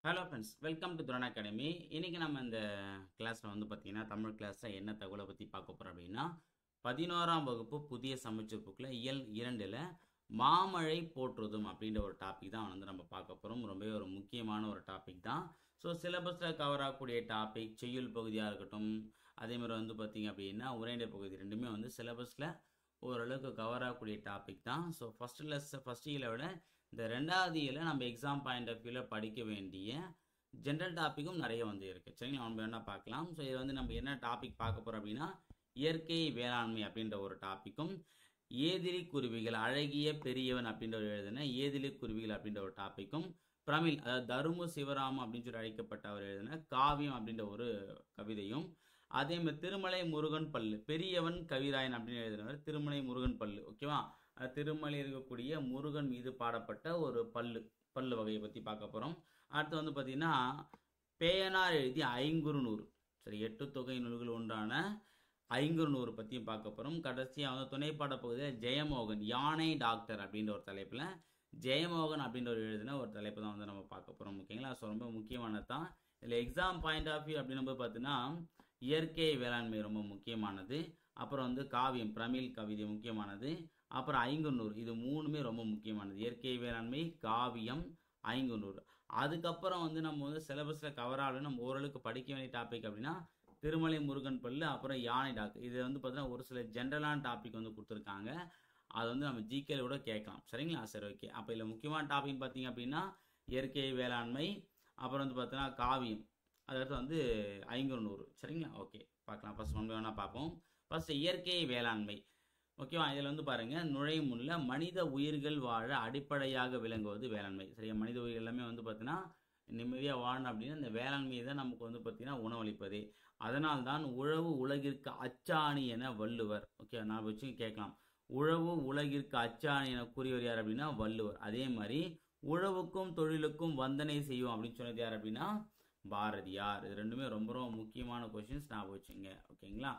Hello friends, welcome to Thuran academy. இன்றைக்கி நம்ம இந்த கிளாஸில் வந்து பார்த்திங்கன்னா தமிழ் கிளாஸில் என்ன தகவலை பற்றி பார்க்க போகிறோம் அப்படின்னா 11ஆம் வகுப்பு புதிய சமச்சீர் புக்கில் இயல் 2ல் மாமழை போற்றுதும் அப்படின்ற ஒரு டாபிக் தான் வந்து நம்ம பார்க்க போகிறோம். ரொம்பவே ஒரு முக்கியமான ஒரு டாபிக் தான். ஸோ சிலபஸில் கவர் ஆகக்கூடிய டாபிக் செய்யுள் பகுதியாக இருக்கட்டும், அதேமாதிரி வந்து பார்த்திங்க அப்படின்னா உரைநடை பகுதி ரெண்டுமே வந்து சிலபஸில் ஓரளவுக்கு கவர் ஆகக்கூடிய டாபிக் தான். ஸோ ஃபஸ்ட் இயலை விட இந்த ரெண்டாவது இயலை நம்ம எக்ஸாம் பாயிண்ட் ஆஃப் வியூவில் படிக்க வேண்டிய ஜென்ரல் டாப்பிக்கும் நிறைய வந்து இருக்குது. சரிங்களா, நம்ம என்ன பார்க்கலாம். ஸோ இது வந்து நம்ம என்ன டாபிக் பார்க்க போகிறோம் அப்படின்னா இயற்கை வேளாண்மை அப்படின்ற ஒரு டாப்பிக்கும், ஏதிலி குருவிகள் அழகிய பெரியவன் அப்படின்ற ஒரு எழுதின ஏதிலி குருவிகள் அப்படின்ற ஒரு டாப்பிக்கும், பிரமிழ் அதாவது தருமு சிவராம அப்படின்னு சொல்லி அழைக்கப்பட்ட அவர் எழுதின காவியம் அப்படின்ற ஒரு கவிதையும், அதே மாதிரி திருமலை முருகன் பல்லு பெரியவன் கவிராயன் அப்படின்னு எழுதினவர் திருமலை முருகன் பல்லு. ஓகேவா, திருமலை இருக்கக்கூடிய முருகன் மீது பாடப்பட்ட ஒரு பல்லு வகையை பற்றி பார்க்க போகிறோம். அடுத்து வந்து பார்த்தீங்கன்னா பேயனார் எழுதிய ஐங்குறுநூறு, சரி, 8 தொகை நூல்கள் ஒன்றான ஐங்குறுநூறு பற்றியும் பார்க்க போகிறோம். கடைசியாக வந்து துணைப்பாட பகுதியில் ஜெயமோகன் யானை டாக்டர் அப்படின்ற ஒரு தலைப்பில் ஜெயமோகன் அப்படின்ற ஒரு எழுதின ஒரு தலைப்பு தான் வந்து நம்ம பார்க்க போகிறோம். ஓகேங்களா, ஸோ ரொம்ப முக்கியமானது தான். இதில் எக்ஸாம் பாயிண்ட் ஆஃப் வியூ அப்படின்னு பார்த்தீங்கன்னா இயற்கை வேளாண்மை ரொம்ப முக்கியமானது, அப்புறம் வந்து காவியம் பிரமிழ் கவிதை முக்கியமானது, அப்புறம் ஐங்குறுநூறு, இது மூணுமே ரொம்ப முக்கியமானது. இயற்கை வேளாண்மை, காவியம், ஐங்குறுநூறு. அதுக்கப்புறம் வந்து நம்ம வந்து சிலபஸில் கவர் ஆகணும், நம்ம ஓரளவுக்கு படிக்க வேண்டிய டாபிக் அப்படின்னா திருமலை முருகன் பல்லு, அப்புறம் யானை டாக்டர். இது வந்து பார்த்தீங்கன்னா ஒரு சில ஜென்ரலான டாபிக் வந்து கொடுத்துருக்காங்க, அது வந்து நம்ம ஜிகேல கூட கேட்கலாம். சரிங்களா, சரி, ஓகே. அப்போ இதில் முக்கியமான டாபிக் பார்த்தீங்க அப்படின்னா இயற்கை வேளாண்மை, அப்புறம் வந்து பார்த்தீங்கன்னா காவியம், அதற்கு வந்து ஐங்குறுநூறு. சரிங்களா, ஓகே, பார்க்கலாம். ஃபர்ஸ்ட் ஒன்று வேணால் பார்ப்போம். ஃபர்ஸ்ட் இயற்கை வேளாண்மை. ஓகேவா, இதில் வந்து பாருங்கள், நுழையும் முன்ன மனித உயிர்கள் வாழ அடிப்படையாக விளங்குவது வேளாண்மை. சரியா, மனித உயிர்கள் எல்லாமே வந்து பார்த்தீங்கன்னா நிம்மதியாக வாழணும் அப்படின்னா இந்த வேளாண்மையை தான் நமக்கு வந்து பார்த்தீங்கன்னா உணவளிப்பதே. அதனால்தான் உழவு உலகிற்கு அச்சாணி என வள்ளுவர். ஓகே, நான் வச்சு கேட்கலாம், உழவு உலகிற்கு அச்சாணி என கூறியவர் யார் அப்படின்னா வள்ளுவர். அதே மாதிரி உழவுக்கும் தொழிலுக்கும் வந்தனை செய்வோம் அப்படின்னு சொன்னது யார் அப்படின்னா பாரதியார். இது ரெண்டுமே ரொம்ப ரொம்ப முக்கியமான கொஸ்டின்ஸ், நான் வச்சுங்க. ஓகேங்களா,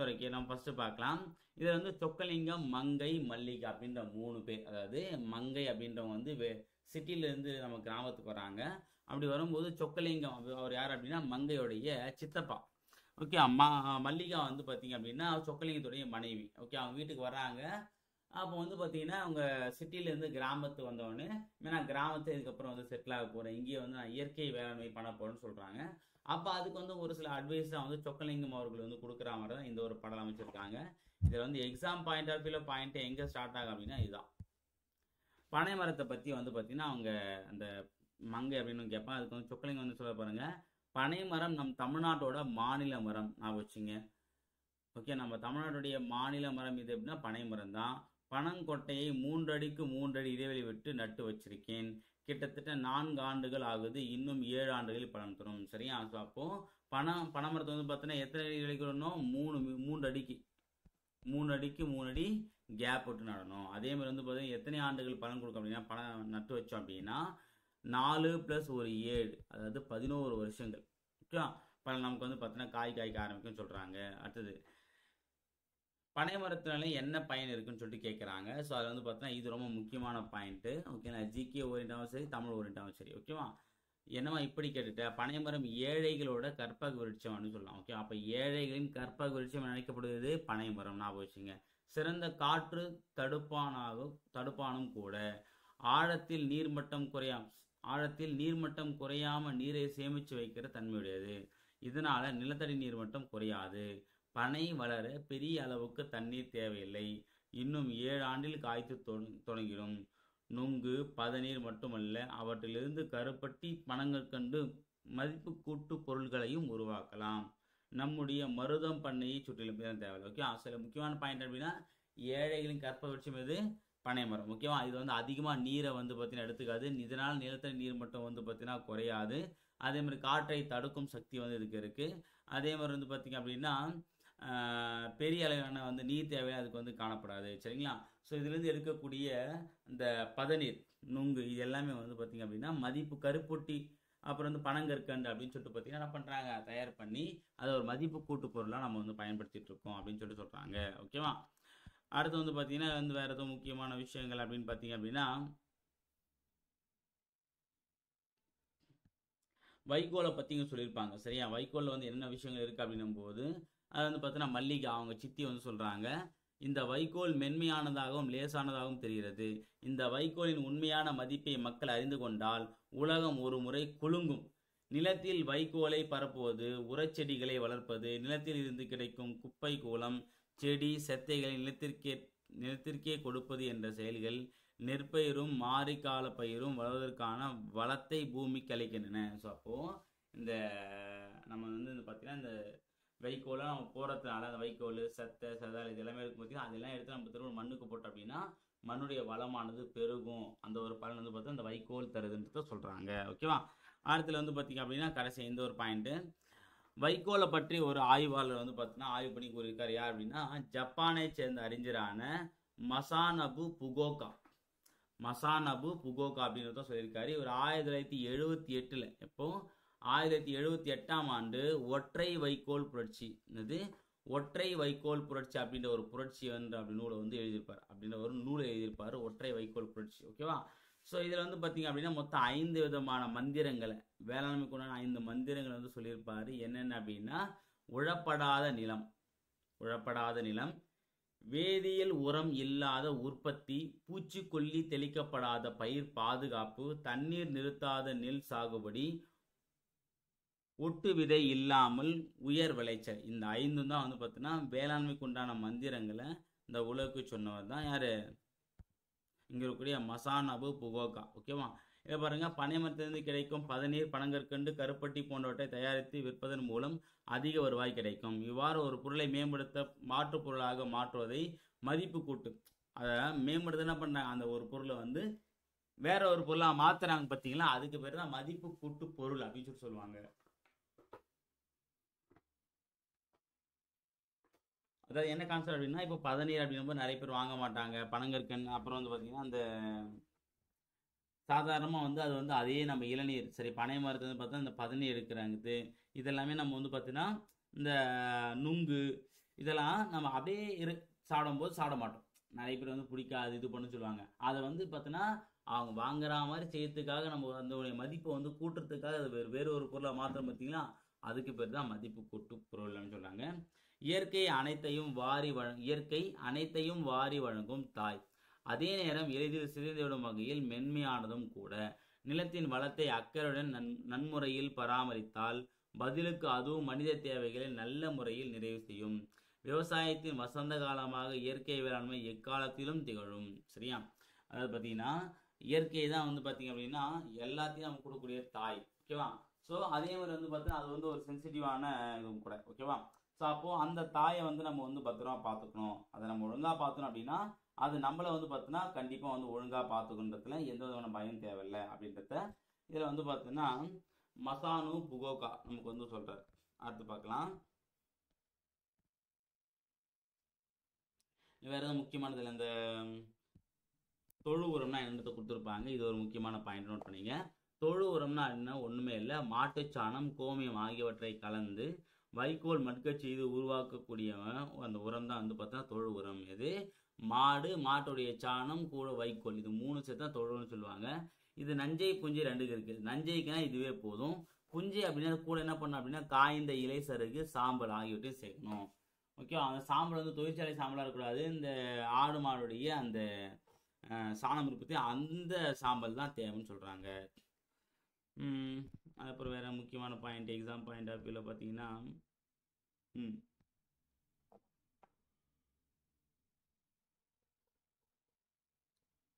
ஓகே, நம்ம ஃபர்ஸ்ட் பார்க்கலாம். இதில் வந்து சொக்கலிங்கம், மங்கை, மல்லிகை அப்படின்ற 3 பேர். அதாவது மங்கை அப்படின்றவங்க வந்து சிட்டிலேருந்து நம்ம கிராமத்துக்கு வராங்க. அப்படி வரும்போது சொக்கலிங்கம் அவர் யார் அப்படின்னா மங்கையுடைய சித்தப்பா. ஓகே, மல்லிகா வந்து பார்த்தீங்க அப்படின்னா சொக்கலிங்கத்துடைய மனைவி. ஓகே, அவங்க வீட்டுக்கு வராங்க. அப்போ வந்து பார்த்தீங்கன்னா அவங்க சிட்டிலேருந்து கிராமத்துக்கு வந்தவொடனே நான் கிராமத்தை இதுக்கப்புறம் வந்து செட்டில் ஆக போகிறேன், இங்கேயே வந்து நான் இயற்கை வேளாண்மை பண்ண போகிறேன்னு சொல்கிறாங்க. அப்போ அதுக்கு வந்து ஒரு சில அட்வைஸ் தான் வந்து சொக்கலிங்கம் அவர்கள் வந்து கொடுக்குற மாதிரி தான் இந்த ஒரு படம் அமைச்சிருக்காங்க. இதில் வந்து எக்ஸாம் பாயிண்ட் ஆஃப் வியூவில் பாயிண்ட்டு எங்கே ஸ்டார்ட் ஆகும் அப்படின்னா இதுதான். பனை மரத்தை பற்றி வந்து பார்த்தீங்கன்னா அவங்க அந்த மங்கை அப்படின்னு கேட்பாங்க. அதுக்கு வந்து சொக்கலிங்கம் வந்து சொல்ல பாருங்க, பனை மரம் நம் தமிழ்நாட்டோட மாநில மரம், நான் வச்சுங்க. ஓகே, நம்ம தமிழ்நாட்டுடைய மாநில மரம் இது அப்படின்னா பனை மரம் தான். பனங்கொட்டையை 3 அடிக்கு 3 அடி இடைவெளி விட்டு நட்டு வச்சிருக்கேன். கிட்டத்தட்ட 4 ஆண்டுகள் ஆகுது, இன்னும் 7 ஆண்டுகளில் பலன் தரும். சரியா, ஸோ அப்போ பனைமரத்தை வந்து பார்த்தீங்கன்னா எத்தனை அடி இடைவெளிக்கணும், 3 அடிக்கு 3 அடி கேப் விட்டு நடணும். அதே மாதிரி வந்து பார்த்தீங்கன்னா எத்தனை ஆண்டுகள் பலன் கொடுக்கும் அப்படின்னா பணம் நட்டு வச்சோம் அப்படின்னா 4 + 7, அதாவது 11 வருஷங்கள். ஓகே, பலன் நமக்கு வந்து பார்த்தீங்கன்னா காய்க்க ஆரம்பிக்கும்னு சொல்கிறாங்க. அடுத்தது பனை மரத்தினால என்ன பயன் இருக்குன்னு சொல்லிட்டு கேட்குறாங்க. ஸோ அதில் வந்து பார்த்தீங்கன்னா இது ரொம்ப முக்கியமான பாயிண்ட்டு. ஓகேங்களா, ஜிகே ஓரியண்டாகவும் சரி, தமிழ் ஓரியண்டாகவும் சரி. ஓகேவா, என்னவா இப்படி கேட்டுட்டேன், பனைமரம் ஏழைகளோட கற்பக விருட்சம்னு சொல்லலாம். ஓகே, அப்போ ஏழைகளின் கற்பக விருட்சம் நினைக்கப்படுவது பனைமரம், ஞாபகம் வச்சுங்க. சிறந்த காற்று தடுப்பானும் கூட. ஆழத்தில் நீர்மட்டம் குறையாம நீரை சேமித்து வைக்கிற தன்மையுடையது. இதனால நிலத்தடி நீர்மட்டம் குறையாது. பனை வளர பெரிய அளவுக்கு தண்ணீர் தேவையில்லை. இன்னும் 7 ஆண்டில் காய்த்து தொடங்கிடும். நுங்கு பதநீர் மட்டுமல்ல, அவற்றிலிருந்து கருப்பட்டி பனங்கற்கண்டு மதிப்பு கூட்டு பொருட்களையும் உருவாக்கலாம். நம்முடைய மருதம் பண்ணையை சுற்றிலும் தேவையில்லை. ஓகே, சில முக்கியமான பாயிண்ட் அப்படின்னா ஏழைகளின் கற்ப விருட்சம் எது, பனைமரம். ஓகேவா, இது வந்து அதிகமாக நீரை வந்து பார்த்தீங்கன்னா எடுத்துக்காது, இதனால் நிலத்தடி நீர் மட்டும் வந்து பார்த்தீங்கன்னா குறையாது. அதே மாதிரி காற்றை தடுக்கும் சக்தி வந்து இதுக்கு இருக்குது. அதே மாதிரி வந்து பார்த்திங்க அப்படின்னா பெரிய அளவிலான வந்து நீர் தேவை அதுக்கு வந்து காணப்படாது. சரிங்களா, ஸோ இதுலேருந்து எடுக்கக்கூடிய இந்த பதநீர், நுங்கு, இது எல்லாமே வந்து பார்த்திங்க அப்படின்னா மதிப்பு கருப்பொட்டி, அப்புறம் வந்து பனங்கற்கண்டு அப்படின்னு சொல்லிட்டு பார்த்தீங்கன்னா என்ன பண்ணுறாங்க, தயார் பண்ணி அதை ஒரு மதிப்பு கூட்டு பொருளாக நம்ம வந்து பயன்படுத்திட்டு இருக்கோம் அப்படின்னு சொல்லிட்டு சொல்கிறாங்க. ஓகேவா, அடுத்து வந்து பார்த்தீங்கன்னா வந்து வேறு எதுவும் முக்கியமான விஷயங்கள் அப்படின்னு பார்த்தீங்க அப்படின்னா வைக்கோலை பற்றிங்க சொல்லியிருப்பாங்க. சரியா? வைக்கோலில் வந்து என்ன விஷயங்கள் இருக்குது அப்படின்னும் போது அது வந்து பார்த்தீங்கன்னா மல்லிகை அவங்க சித்தி வந்து சொல்கிறாங்க, இந்த வைக்கோல் மென்மையானதாகவும் லேசானதாகவும் தெரிகிறது. இந்த வைக்கோலின் உண்மையான மதிப்பை மக்கள் அறிந்து கொண்டால் உலகம் ஒரு முறை குலுங்கும். நிலத்தில் வைக்கோலை பரப்புவது, உரச்செடிகளை வளர்ப்பது, நிலத்தில் இருந்து கிடைக்கும் குப்பை கூலம், செடி செத்தைகளை நிலத்திற்கே கொடுப்பது என்ற செயல்கள் நெற்பயிரும் மாரிக்கால பயிரும் வளர்வதற்கான வளத்தை பூமிக்கு அளிக்கின்றன. ஸோ அப்போது இந்த நம்ம வந்து பார்த்தீங்கன்னா இந்த வைக்கோலாம் நம்ம போடுறதுனால அந்த வைக்கோல் செத்தை செதால் இது எல்லாமே இருக்கும் பார்த்தீங்கன்னா அதெல்லாம் எடுத்து நம்ம திரும்ப மண்ணுக்கு போட்டோம் அப்படின்னா மண்ணுடைய வளமானது பெருகும். அந்த ஒரு பலன் வந்து பார்த்தா இந்த வைக்கோல் தருதுன்றத சொல்கிறாங்க. ஓகேவா? அடுத்துல வந்து பார்த்தீங்க அப்படின்னா கடைசி இந்த ஒரு பாயிண்ட்டு, வைக்கோலை பற்றி ஒரு ஆய்வாளர் வந்து பார்த்தீங்கன்னா ஆய்வு பண்ணி கூறியிருக்காரு. யார் அப்படின்னா ஜப்பானை சேர்ந்த அறிஞரான மசானபு புகோகா. மசானபு புகோகா அப்படின்றத சொல்லியிருக்காரு. இவர் 1978 எப்போ 1978ஆம் ஆண்டு ஒற்றை வைக்கோல் புரட்சி, என்னது ஒற்றை வைக்கோல் புரட்சி அப்படின்ற ஒரு புரட்சி அப்படின்னு நூலை வந்து எழுதியிருப்பார். அப்படின்ற ஒரு நூலை எழுதியிருப்பார், ஒற்றை வைக்கோல் புரட்சி. ஓகேவா? ஸோ இதில் வந்து பார்த்தீங்க அப்படின்னா மொத்தம் 5 விதமான மந்திரங்களை, வேளாண்மைக்கு உண்டான 5 மந்திரங்களை வந்து சொல்லியிருப்பார். என்னென்ன அப்படின்னா உழப்படாத நிலம், உழப்படாத நிலம், வேதியியல் உரம் இல்லாத உற்பத்தி, பூச்சிக்கொல்லி தெளிக்கப்படாத பயிர் பாதுகாப்பு, தண்ணீர் நிறுத்தாத நெல் சாகுபடி, ஒட்டு விதை இல்லாமல் உயர் விளைச்சல். இந்த 5 தான் வந்து பார்த்தீங்கன்னா வேளாண்மைக்கு உண்டான மந்திரங்களை இந்த உலகுக்கு சொன்னவர் தான் யார்? இங்கே இருக்கக்கூடிய மசானபு புகோகா. ஓகேவா? இதை பாருங்க, பனைமரத்திலிருந்து கிடைக்கும் பதநீர், பனங்கற்கண்டு, கருப்பட்டி போன்றவற்றை தயாரித்து விற்பதன் மூலம் அதிக வருவாய் கிடைக்கும். இவ்வாறு ஒரு பொருளை மேம்படுத்த மாற்றுப் பொருளாக மாற்றுவதை மதிப்பு கூட்டு. அதை மேம்படுத்த என்ன பண்ணுறாங்க, அந்த ஒரு பொருளை வந்து வேற ஒரு பொருளாக மாற்றுறாங்க பார்த்தீங்களா, அதுக்கு பேர் தான் மதிப்பு கூட்டு பொருள் அப்படின்னு சொல்லுவாங்க. அதாவது என்ன கான்செப்ட் அப்படின்னா, இப்போ பதநீர் அப்படிங்கும்போது நிறைய பேர் வாங்க மாட்டாங்க. பனங்கற்கண், அப்புறம் வந்து பார்த்தீங்கன்னா அந்த சாதாரணமாக வந்து அது வந்து அதே நம்ம இளநீர், சரி பனை மரத்துல வந்து பார்த்தா இந்த பதநீர் எடுக்கிறாங்க. இதெல்லாமே நம்ம வந்து பார்த்தீங்கன்னா இந்த நுங்கு இதெல்லாம் நம்ம அப்படியே சாப்பிடும்போது சாப்பிட மாட்டோம். நிறைய பேர் வந்து பிடிக்காது இது பண்ணு சொல்லுவாங்க. அதை வந்து பார்த்தீங்கன்னா அவங்க வாங்குற மாதிரி செய்யறதுக்காக நம்ம அந்த மதிப்பை வந்து கூட்டுறதுக்காக அது வேறு ஒரு பொருளை மாத்திரம் பார்த்தீங்களா, அதுக்கு பேர் தான் மதிப்பு கூட்டு பொருள்னு சொல்கிறாங்க. இயற்கை அனைத்தையும் வாரி வழங்கும் தாய், அதே நேரம் எளிதில் சிதைந்துவிடும் வகையில் மென்மையானதும் கூட. நிலத்தின் வளத்தை அக்கறையுடன் நன்முறையில் பராமரித்தால் பதிலுக்கு அதுவும் மனித தேவைகளை நல்ல முறையில் நிறைவு செய்யும். விவசாயத்தின் வசந்த காலமாக இயற்கை வேளாண்மை எக்காலத்திலும் திகழும். சரியா? அதாவது பார்த்தீங்கன்னா இயற்கை தான் வந்து பார்த்தீங்க அப்படின்னா எல்லாத்தையும் நம்ம கொடுக்கக்கூடிய தாய். ஓகேவா? ஸோ அதே மாதிரி வந்து பார்த்தீங்கன்னா அது வந்து ஒரு சென்சிட்டிவான இதுவும் கூட. ஓகேவா? ஸோ அப்போது அந்த தாயை வந்து நம்ம வந்து பத்திரமா பார்த்துக்கணும். அதை நம்ம ஒழுங்காக பார்த்தோம் அப்படின்னா அது நம்மளை வந்து பார்த்தீங்கன்னா கண்டிப்பாக வந்து ஒழுங்காக பார்த்துக்கணுன்றதுல எந்த விதமான பயம் தேவையில்லை அப்படின்றத இதில் வந்து பார்த்தீங்கன்னா மசானு புகோகா நமக்கு வந்து சொல்கிறார். அடுத்து பார்க்கலாம். வேறு எதுவும் முக்கியமானது இல்லை. இந்த தொழு உரம்னா என்னத்தை கொடுத்துருப்பாங்க, இது ஒரு முக்கியமான பாயிண்ட் நோட் பண்ணிங்க. தொழு உரம்னா என்ன, ஒன்றுமே இல்லை, மாட்டுச்சாணம் கோமியம் ஆகியவற்றை கலந்து வைக்கோல் மட்க செய்து உருவாக்கக்கூடியவன் அந்த உரம் தான் வந்து பார்த்தா தொழு உரம். இது மாட்டுடைய சாணம் கூட வைக்கோல், இது 3 சேர்த்து தான் தொழுன்னு சொல்லுவாங்க. இது நஞ்சை புஞ்சை 2 இருக்குது. நஞ்சைக்குன்னா இதுவே போதும். புஞ்சை அப்படின்னா கூட என்ன பண்ணணும் அப்படின்னா காய்ந்த இலை சருகு சாம்பல் ஆகியவற்றையும் சேர்க்கணும். ஓகே, அந்த சாம்பல் வந்து தொழிற்சாலை சாம்பலாக இருக்கக்கூடாது. இந்த ஆடு மாடுடைய அந்த சாணம் உற்பத்தி அந்த சாம்பல் தான் தேவைன்னு சொல்கிறாங்க. அதுக்கப்புறம் வேறு முக்கியமான பாயிண்ட் எக்ஸாம் பாயிண்ட் ஆஃப் வியூவில் பார்த்தீங்கன்னா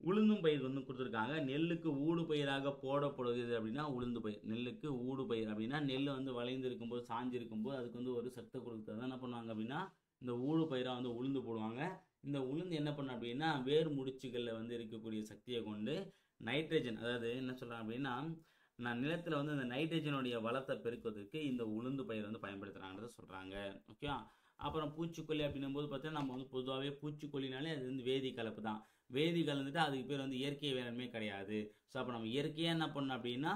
உளுந்தும் பயிர் வந்து கொடுத்துருக்காங்க. நெல்லுக்கு ஊடு பயிராக போடப்படுகிறது அப்படின்னா உளுந்து பயிர். நெல்லுக்கு ஊடு பயிர் அப்படின்னா நெல் வந்து வளைந்து இருக்கும்போது சாஞ்சு இருக்கும்போது அதுக்கு வந்து ஒரு சத்தை கொடுக்குறது என்ன பண்ணுவாங்க அப்படின்னா இந்த ஊடு பயிராக வந்து உளுந்து போடுவாங்க. இந்த உளுந்து என்ன பண்ணும் அப்படின்னா வேர் முடிச்சுகளில் வந்து இருக்கக்கூடிய சக்தியை கொண்டு நைட்ரஜன், அதாவது என்ன சொல்கிறாங்க அப்படின்னா நிலத்தில் வந்து இந்த நைட்ரஜனுடைய வளத்தை பெருக்குவதற்கு இந்த உளுந்து பயிர் வந்து பயன்படுத்துகிறாங்கிறத சொல்கிறாங்க. ஓகே, அப்புறம் பூச்சிக்கொல்லி அப்படின்னும் போது பார்த்தீங்கன்னா நம்ம வந்து பொதுவாகவே பூச்சிக்கொல்லினாலே அது வந்து வேதி கலப்பு தான். வேதி கலந்துட்டு அதுக்கு பேர் வந்து இயற்கை வேளாண்மை கிடையாது. ஸோ அப்போ நம்ம இயற்கையாக என்ன பண்ணணும் அப்படின்னா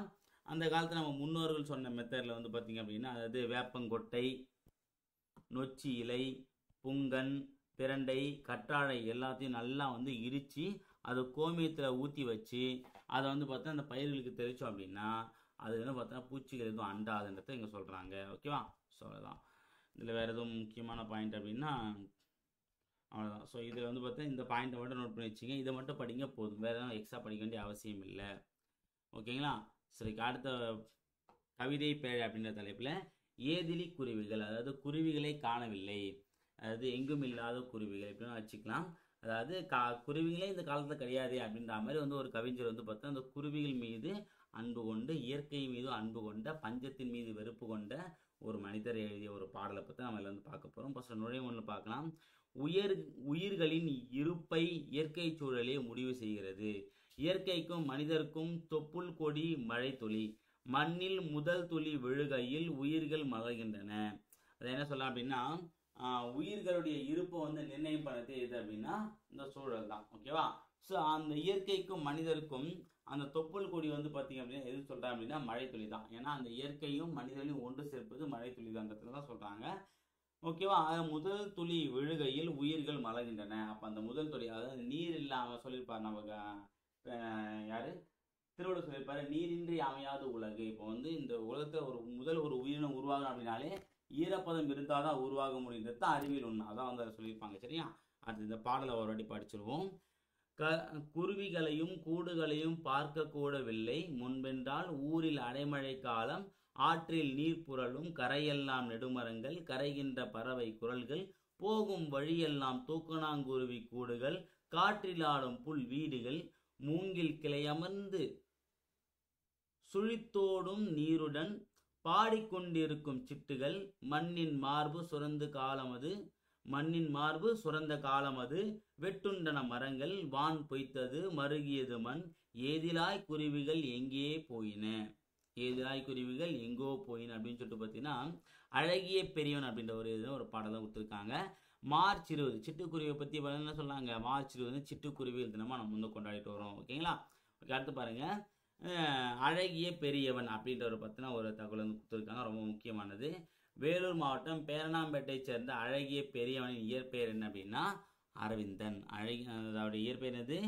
அந்த காலத்தில் நம்ம முன்னோர்கள் சொன்ன மெத்தடில் வந்து பார்த்திங்க அப்படின்னா அதாவது வேப்பங்கொட்டை, நொச்சி இலை, புங்கன், பிரண்டை, கற்றாழை எல்லாத்தையும் நல்லா வந்து இடித்து அதை கோமியத்தில் ஊற்றி வச்சு அதை வந்து பார்த்தா அந்த பயிர்களுக்கு தெளித்தோம் அப்படின்னா அது வந்து பார்த்தோன்னா பூச்சிகள் எதுவும் அண்டாதுன்றதை இங்கே சொல்கிறாங்க. ஓகேவா? ஸோ அதுதான். இதில் வேறு எதுவும் முக்கியமான பாயிண்ட் அப்படின்னா அவ்வளோதான். ஸோ இதில் வந்து பார்த்தா இந்த பாயிண்ட்டை மட்டும் நோட் பண்ணி வச்சுங்க. இதை மட்டும் படிங்க போதும், வேறு எதுவும் எக்ஸ்ட்ரா படிக்க வேண்டிய அவசியம் இல்லை. ஓகேங்களா? சரி, அடுத்த கவிதை பேழை அப்படின்ற தலைப்பில் ஏதிலி குருவிகள், அதாவது குருவிகளை காணவில்லை, அதாவது எங்கும் இல்லாத குருவிகள் எப்படின்னா வச்சுக்கலாம். அதாவது குருவிகளே இந்த காலத்தில் கிடையாது அப்படின்ற மாதிரி வந்து ஒரு கவிஞர் வந்து பார்த்தா அந்த குருவிகள் மீது அன்பு கொண்டு, இயற்கை மீது அன்பு கொண்ட, பஞ்சத்தின் மீது வெறுப்பு கொண்ட ஒரு மனிதர் எழுதிய ஒரு பாடலை பற்றி நம்ம இதில் வந்து பார்க்க போகிறோம். ஃபர்ஸ்ட் நுழைவு பார்க்கலாம். உயிர்களின் இருப்பை இயற்கை சூழலே முடிவு செய்கிறது. இயற்கைக்கும் மனிதருக்கும் தொப்புள் கொடி மழை துளி, மண்ணில் முதல் துளி விழுகையில் உயிர்கள் மலர்கின்றன. அதை என்ன சொல்லலாம் அப்படின்னா, உயிர்களுடைய இருப்பை வந்து நிர்ணயம் பண்ணது எது அப்படின்னா இந்த சூழல் தான். ஓகேவா? ஸோ அந்த இயற்கைக்கும் மனிதருக்கும் அந்த தொப்புள் கொடி வந்து பார்த்தீங்க அப்படின்னா எது சொல்கிறாங்க அப்படின்னா மழை துளி தான். ஏன்னா அந்த இயற்கையும் மனிதனையும் ஒன்று சேர்ப்பது மழை துளி தான்றதுல தான் சொல்கிறாங்க. ஓகேவா? முதல் துளி விழுகையில் உயிர்கள் மலர்கின்றன. அப்போ அந்த முதல் துளி, அதாவது நீர் இல்லாமல் சொல்லியிருப்பார் நமக்கு யாரு திருவள்ளுவர் சொல்லியிருப்பாரு, நீரின்றி அமையாத உலகு. இப்போ வந்து இந்த உலகத்தில் ஒரு உயிரினம் உருவாகணும் அப்படின்னாலே ஈரப்பதம் இருந்தால் தான் உருவாக முடியுன்றது தான் அறிவியல் உண்மை. அதான் வந்து அதை சொல்லியிருப்பாங்க. சரியா? அடுத்து இந்த பாடலை ஒரு வாட்டி படிச்சிருவோம். குருவிகளையும் கூடுகளையும் பார்க்க கூடவில்லை முன்பென்றால் ஊரில் அடைமழை காலம், ஆற்றில் நீர் புரளும் கரையெல்லாம் நெடுமரங்கள், கரைகின்ற பறவை குரல்கள், போகும் வழியெல்லாம் தூக்கணாங்குருவி கூடுகள், காற்றில் ஆடும் புல் வீடுகள், மூங்கில் கிளையமர்ந்து சுழித்தோடும் நீருடன் பாடிக்கொண்டிருக்கும் சிட்டுகள், மண்ணின் மார்பு சுரந்த காலமது வெட்டுண்டன மரங்கள், வான் பொய்த்தது மருகியது மண், ஏதிலாய் குருவிகள் எங்கே போயின, ஏதிலாய் குருவிகள் எங்கோ போயின அப்படின்னு சொல்லிட்டு பார்த்தீங்கன்னா அழகிய பெரியவன் அப்படின்ற ஒரு பாடலை கொடுத்துருக்காங்க. மார்ச் 20 சிட்டுக்குருவியை பற்றி என்ன சொன்னாங்க? மார்ச் 20 சிட்டுக்குருவிகள் தினமாக நம்ம வந்து கொண்டாடிட்டு வரோம். ஓகேங்களா? அடுத்து பாருங்க, அழகிய பெரியவன் அப்படின்ற ஒரு பற்றின ஒரு தகவல் வந்து கொடுத்துருக்காங்க, ரொம்ப முக்கியமானது. வேலூர் மாவட்டம் பேரணாம்பேட்டை சேர்ந்த அழகிய பெரியவனின் இயற்பெயர் என்ன அப்படின்னா அரவிந்தன். அதோட இயற்பெயர் என்னது?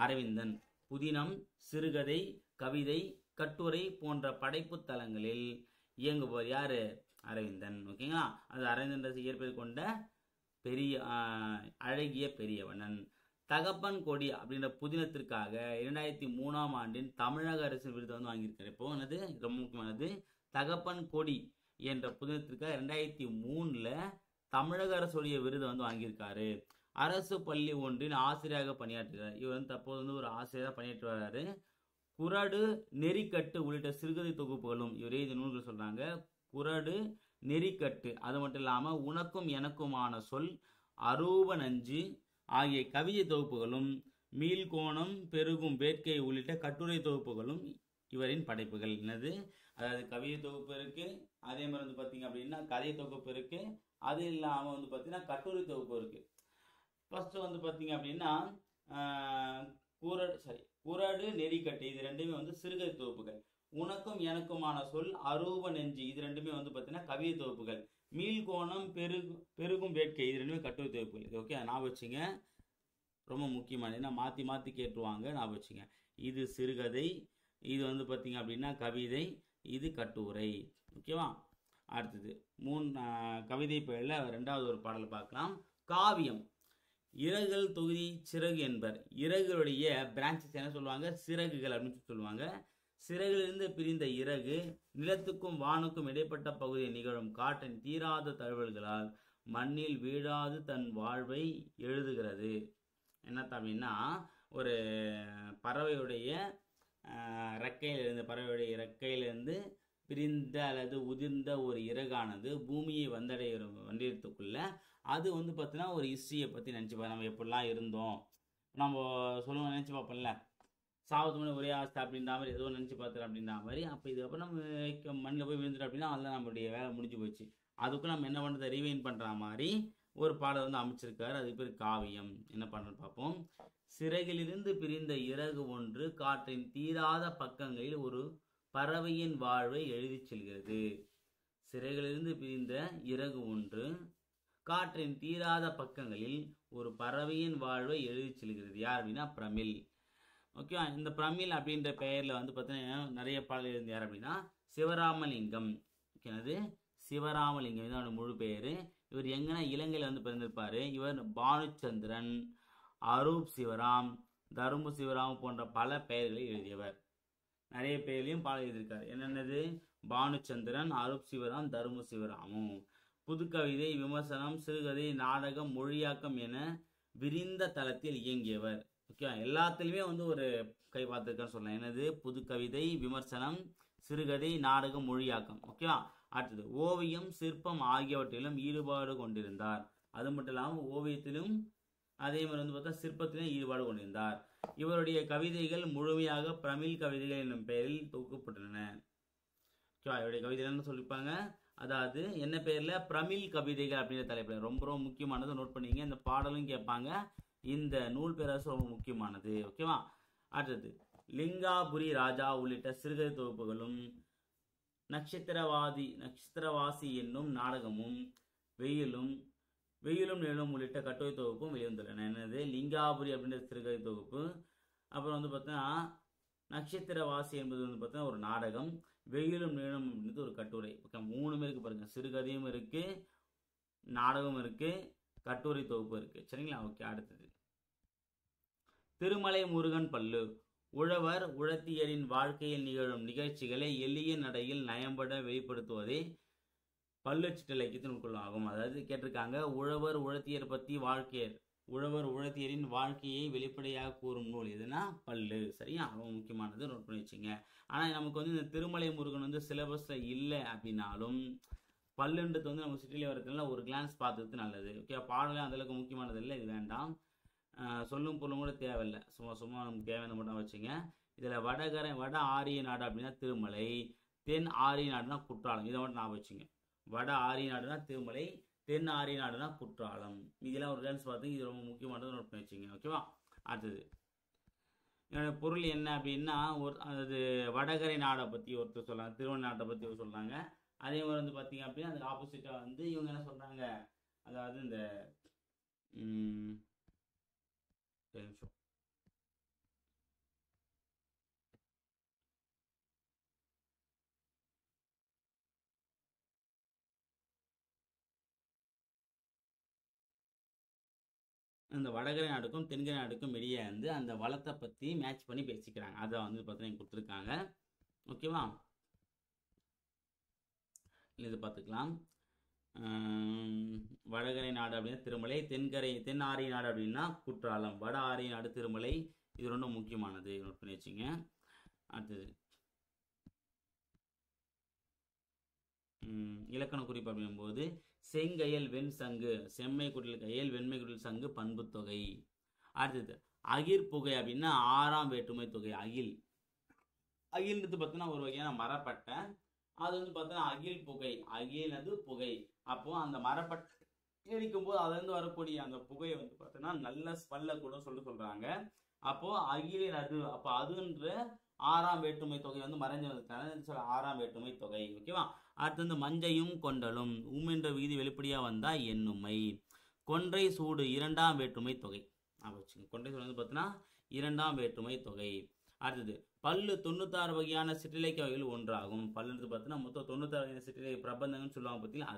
அரவிந்தன். புதினம், சிறுகதை, கவிதை, கட்டுரை போன்ற படைப்பு தளங்களில் இயங்குபவர் யாரு? அரவிந்தன். ஓகேங்களா? அது அரவிந்தன் இயற்பெயர் கொண்ட அழகிய பெரியவனன். தகப்பன் கொடி அப்படின்ற புதினத்திற்காக 2003ஆம் ஆண்டின் தமிழக அரசு விருது வந்து வாங்கியிருக்காரு. இப்போ என்னது ரொம்ப முக்கியமானது, தகப்பன் கொடி என்ற புதினத்திற்காக 2003 தமிழக அரசுடைய விருது வந்து வாங்கியிருக்காரு. அரசு பள்ளி ஒன்றின் ஆசிரியராக பணியாற்றுகிறார். இவர் வந்து தற்போது வந்து ஒரு ஆசிரியராக பணியாற்றி வர்றாரு. குறடு, நெறிக்கட்டு உள்ளிட்ட சிறுகதை தொகுப்புகளும் இவரே இந்த நூல்கள் சொல்றாங்க. குறடு, நெறிக்கட்டு, அது மட்டும் இல்லாமல் உனக்கும் எனக்குமான சொல், அரூப நஞ்சு ஆகிய கவிதை தொகுப்புகளும், மீள்கோணம், பெருகும் வேட்கை உள்ளிட்ட கட்டுரை தொகுப்புகளும் இவரின் படைப்புகள். என்னது? அதாவது கவிதை தொகுப்பு இருக்கு, அதே மாதிரி வந்து பார்த்தீங்க அப்படின்னா கதை தொகுப்பு இருக்கு, அது இல்லாமல் வந்து பார்த்தீங்கன்னா கட்டுரை தொகுப்பு இருக்கு. ஃபர்ஸ்ட் வந்து பார்த்தீங்க அப்படின்னா குறடு, நெறிக்கட்டு இது ரெண்டுமே வந்து சிறுகதை தொகுப்புகள். உனக்கும் எனக்குமான சொல், அரூப நெஞ்சு இது ரெண்டுமே வந்து பார்த்தீங்கன்னா கவிதை தொகுப்புகள். மீள்கோணம், பெருகும் வேட்கை இது ரெண்டுமே கட்டுரை தொகுப்புகள். இது ஓகே, ஞாபகம் வச்சுங்க, ரொம்ப முக்கியமானது. ஏன்னா மாற்றி மாற்றி கேட்டுருவாங்க, ஞாபகம் வச்சுங்க. இது சிறுகதை, இது வந்து பார்த்தீங்க அப்படின்னா கவிதை, இது கட்டுரை. ஓகேவா? அடுத்தது கவிதை பெயரில் ரெண்டாவது ஒரு பாடல் பார்க்கலாம். காவியம். இறகுகள் தொகுதி சிறகு என்பர். இறகுகளுடைய பிரான்ச்சஸ் என்ன சொல்லுவாங்க? சிறகுகள் அப்படின்னு சொல்லுவாங்க. சிறகிலிருந்து பிரிந்த இறகு நிலத்துக்கும் வானுக்கும் இடைப்பட்ட பகுதியில் நிகழும் காற்றின் தீராத தழுவல்களால் மண்ணில் வீழாது தன் வாழ்வை எழுதுகிறது. என்ன அப்படின்னா, ஒரு பறவையுடைய இறக்கையிலிருந்து பிரிந்த அல்லது உதிர்ந்த ஒரு இறகானது பூமியை வந்தியறதுக்குள்ள அது வந்து பார்த்தீங்கன்னா ஒரு ஹிஸ்ட்ரியை பற்றி நினச்சிப்பா, நம்ம எப்படிலாம் இருந்தோம் நம்ம சொல்லுவோம், நினச்சி பார்ப்போம்ல, சாவத்துக்கு ஒரே ஆஸ்தை அப்படின்ற மாதிரி ஏதோ நினச்சி பார்த்துரு அப்படின்ற மாதிரி. அப்போ இதுக்கப்புறம் நம்ம மண்ணில் போய் விழுந்துட்டோம் அப்படின்னா அதெல்லாம் நம்மளுடைய வேலை முடிஞ்சு போச்சு. அதுக்கும் நம்ம என்ன பண்ணுறதை ரீவைன் பண்ணுற மாதிரி ஒரு பாடல் வந்து அமைச்சிருக்காரு. அது பேர் காவியம். என்ன பண்ணுறோன்னு பார்ப்போம். சிறகிலிருந்து பிரிந்த இறகு ஒன்று காற்றின் தீராத பக்கங்களில் ஒரு பறவையின் வாழ்வை எழுதி செல்கிறது. சிறகிலிருந்து பிரிந்த இறகு ஒன்று காற்றின் தீராத பக்கங்களில் ஒரு பறவையின் வாழ்வை எழுதி செல்கிறது. யார் அப்படின்னா பிரமிழ். ஓகேவா. இந்த பிரமிழ் அப்படின்ற பெயரில் வந்து பார்த்தீங்கன்னா நிறைய பாடல் எழுதிய யார் அப்படின்னா சிவராமலிங்கம். ஓகேது சிவராமலிங்கம் இதான் முழு பெயர். இவர் எங்கன்னா இலங்கையில் வந்து பிறந்திருப்பார். இவர் பானுச்சந்திரன், அரூப் சிவராம், தருமு சிவராம் போன்ற பல பெயர்களை எழுதியவர். நிறைய பெயர்லையும் பாடல் எழுதியிருக்காரு. என்னென்னது? பானுச்சந்திரன், அரூப் சிவராம், தருமு சிவராமும். புதுக்கவிதை, விமர்சனம், சிறுகதை, நாடகம், மொழியாக்கம் என விரிந்த தளத்தில் இயங்கியவர். ஓகே, எல்லாத்துலேயுமே வந்து ஒரு கை பார்த்துருக்கான்னு சொல்லலாம். என்னது? புதுக்கவிதை, விமர்சனம், சிறுகதை, நாடகம், மொழியாக்கம். ஓகேவா. அடுத்தது ஓவியம், சிற்பம் ஆகியவற்றிலும் ஈடுபாடு கொண்டிருந்தார். அது மட்டும் இல்லாமல் ஓவியத்திலும் அதே மாதிரி வந்து பார்த்தா சிற்பத்திலும் ஈடுபாடு கொண்டிருந்தார். இவருடைய கவிதைகள் முழுமையாக பிரமிழ் கவிதைகள் என்னும் பெயரில் தொகுக்கப்பட்டுள்ளன. ஓகேவா. இவருடைய கவிதைகள் என்ன சொல்லியிருப்பாங்க? அதாவது என்ன பேர்ல? பிரமிழ் கவிதைகள் அப்படின்ற தலைப்பில். ரொம்ப ரொம்ப முக்கியமானது, நோட் பண்ணிங்க. இந்த பாடலும் கேட்பாங்க. இந்த நூல் பேராசு ரொம்ப முக்கியமானது. ஓகேவா. அடுத்தது லிங்காபுரி ராஜா உள்ளிட்ட சிறுகதை தொகுப்புகளும், நட்சத்திரவாசி என்னும் நாடகமும், வெயிலும் நிழலும் உள்ளிட்ட கட்டுரை தொகுப்பும் வெளிவந்துள்ளன. என்னது? லிங்காபுரி அப்படின்ற சிறுகதை தொகுப்பு. அப்புறம் வந்து பார்த்தீங்கன்னா நட்சத்திரவாசி என்பது வந்து பார்த்தீங்கன்னா ஒரு நாடகம், வெயிலும் நிழலும் அப்படின்றது ஒரு கட்டுரை. ஓகே, மூணுமே இருக்கு பாருங்க. சிறுகதையும் இருக்கு, நாடகம் இருக்கு, கட்டுரை தொகுப்பு இருக்கு. சரிங்களா. ஓகே. அடுத்தது திருமலை முருகன் பல்லு. உழவர் உழத்தியரின் வாழ்க்கையில் நிகழும் நிகழ்ச்சிகளை எளிய நடையில் நயம்பட வெளிப்படுத்துவதே பல்லு சிற்றிலக்கியத்தின் உட்கொள்ளாகும். அதாவது கேட்டிருக்காங்க, உழவர் உழத்தியர் பற்றி உழவர் உழத்தியரின் வாழ்க்கையை வெளிப்படையாக கூறும் நூல் எதுனா பல்லு. சரியா. ரொம்ப முக்கியமானது, நோட் பண்ணி வச்சுங்க. ஆனால் நமக்கு வந்து இந்த திருமலை முருகன் வந்து சிலபஸில் இல்லை அப்படின்னாலும் பல்லுன்றது வந்து நம்ம சிட்டியில் வரதுனால ஒரு கிளான்ஸ் பார்த்துறது நல்லது. ஓகே, பாடலாம் அந்தளவுக்கு முக்கியமானது இல்லை, இது வேண்டாம். சொல்லும் பொருளும் கூட தேவையில்லை, சும்மா நமக்கு தேவையான மட்டும் வச்சுங்க. இதில் வட ஆரிய நாடு அப்படின்னா திருமலை, தென் ஆரிய நாடுனா குற்றாலம். இதை மட்டும் ஞாபகம் வச்சுங்க. வட ஆரிய நாடுனா திருமலை, தென் ஆரிய நாடுனா குற்றாலம். இதெல்லாம் ஒரு கிளான்ஸ் பார்த்து இது ரொம்ப முக்கியமானது, நோட் பண்ணி வச்சுங்க. ஓகேவா. அடுத்தது பொருள் என்ன அப்படின்னா அது வடகரை நாடை பற்றி ஒருத்தர் சொல்கிறாங்க, திருவண்ணாட்டை பற்றி ஒரு சொல்கிறாங்க. அதே மாதிரி வந்து பார்த்தீங்க அப்படின்னா அதுக்கு ஆப்போசிட்டாக வந்து இவங்க என்ன சொல்கிறாங்க, அதாவது இந்த நிமிஷம் அந்த வடகரை நாடுக்கும் தென்கரை நாடுக்கும் இடையே வந்து அந்த வளத்தை பற்றி மேட்ச் பண்ணி பேசிக்கிறாங்க. அதை வந்து பார்த்தீங்கன்னா கொடுத்துருக்காங்க. ஓகேவா. இது பார்த்துக்கலாம். வடகரை நாடு அப்படின்னா திருமலை, தென் ஆரிய நாடு அப்படின்னா குற்றாலம், வட ஆரிய நாடு திருமலை. இது ரொம்ப முக்கியமானது, நோட் பண்ணி வச்சுங்க. அடுத்தது இலக்கண குறிப்பு அப்படிங்கும்போது செங்கயல் வெண் சங்கு, செம்மை குடில் கையல், வெண்மை குடில் சங்கு, பண்பு தொகை. அடுத்தது அகிர்புகை அப்படின்னா 6ஆம் வேற்றுமை தொகை. அகில்ன்றது பார்த்தீங்கன்னா ஒரு வகையான மரப்பட்டை. அது வந்து பார்த்தீங்கன்னா அகில் புகை, அகிலது புகை. அப்போ அந்த மரப்பட்டை எரிக்கும் போது அதுலேருந்து வரக்கூடிய அந்த புகையை வந்து பார்த்தீங்கன்னா நல்ல ஸ்மெல்ல கூட சொல்றாங்க. அப்போ அகிலின் அது, அப்போ அதுன்ற 6ஆம் வேற்றுமை தொகை வந்து மறைஞ்சு வந்ததுக்கான 6ஆம் வேற்றுமை தொகை. ஓகேவா. அடுத்து வந்து மஞ்சையும் கொண்டலும் என்ற விதி வெளிப்படையாக வந்தா எண்ணுமை. கொன்றை சூடு 2ஆம் வேற்றுமை தொகை. கொன்றை சூடு வந்து பார்த்தீங்கன்னா 2ஆம் வேற்றுமை தொகை. அடுத்தது பல்லு 96 வகையான சிற்றிலக்கிய வகைகள் ஒன்றாகும். பல்லுன்றது பார்த்தீங்கன்னா மொத்தம் 96 வகையான சிற்றிலக்கிய பிரபந்தங்கள்னு சொல்லுவாங்க பார்த்தீங்கன்னா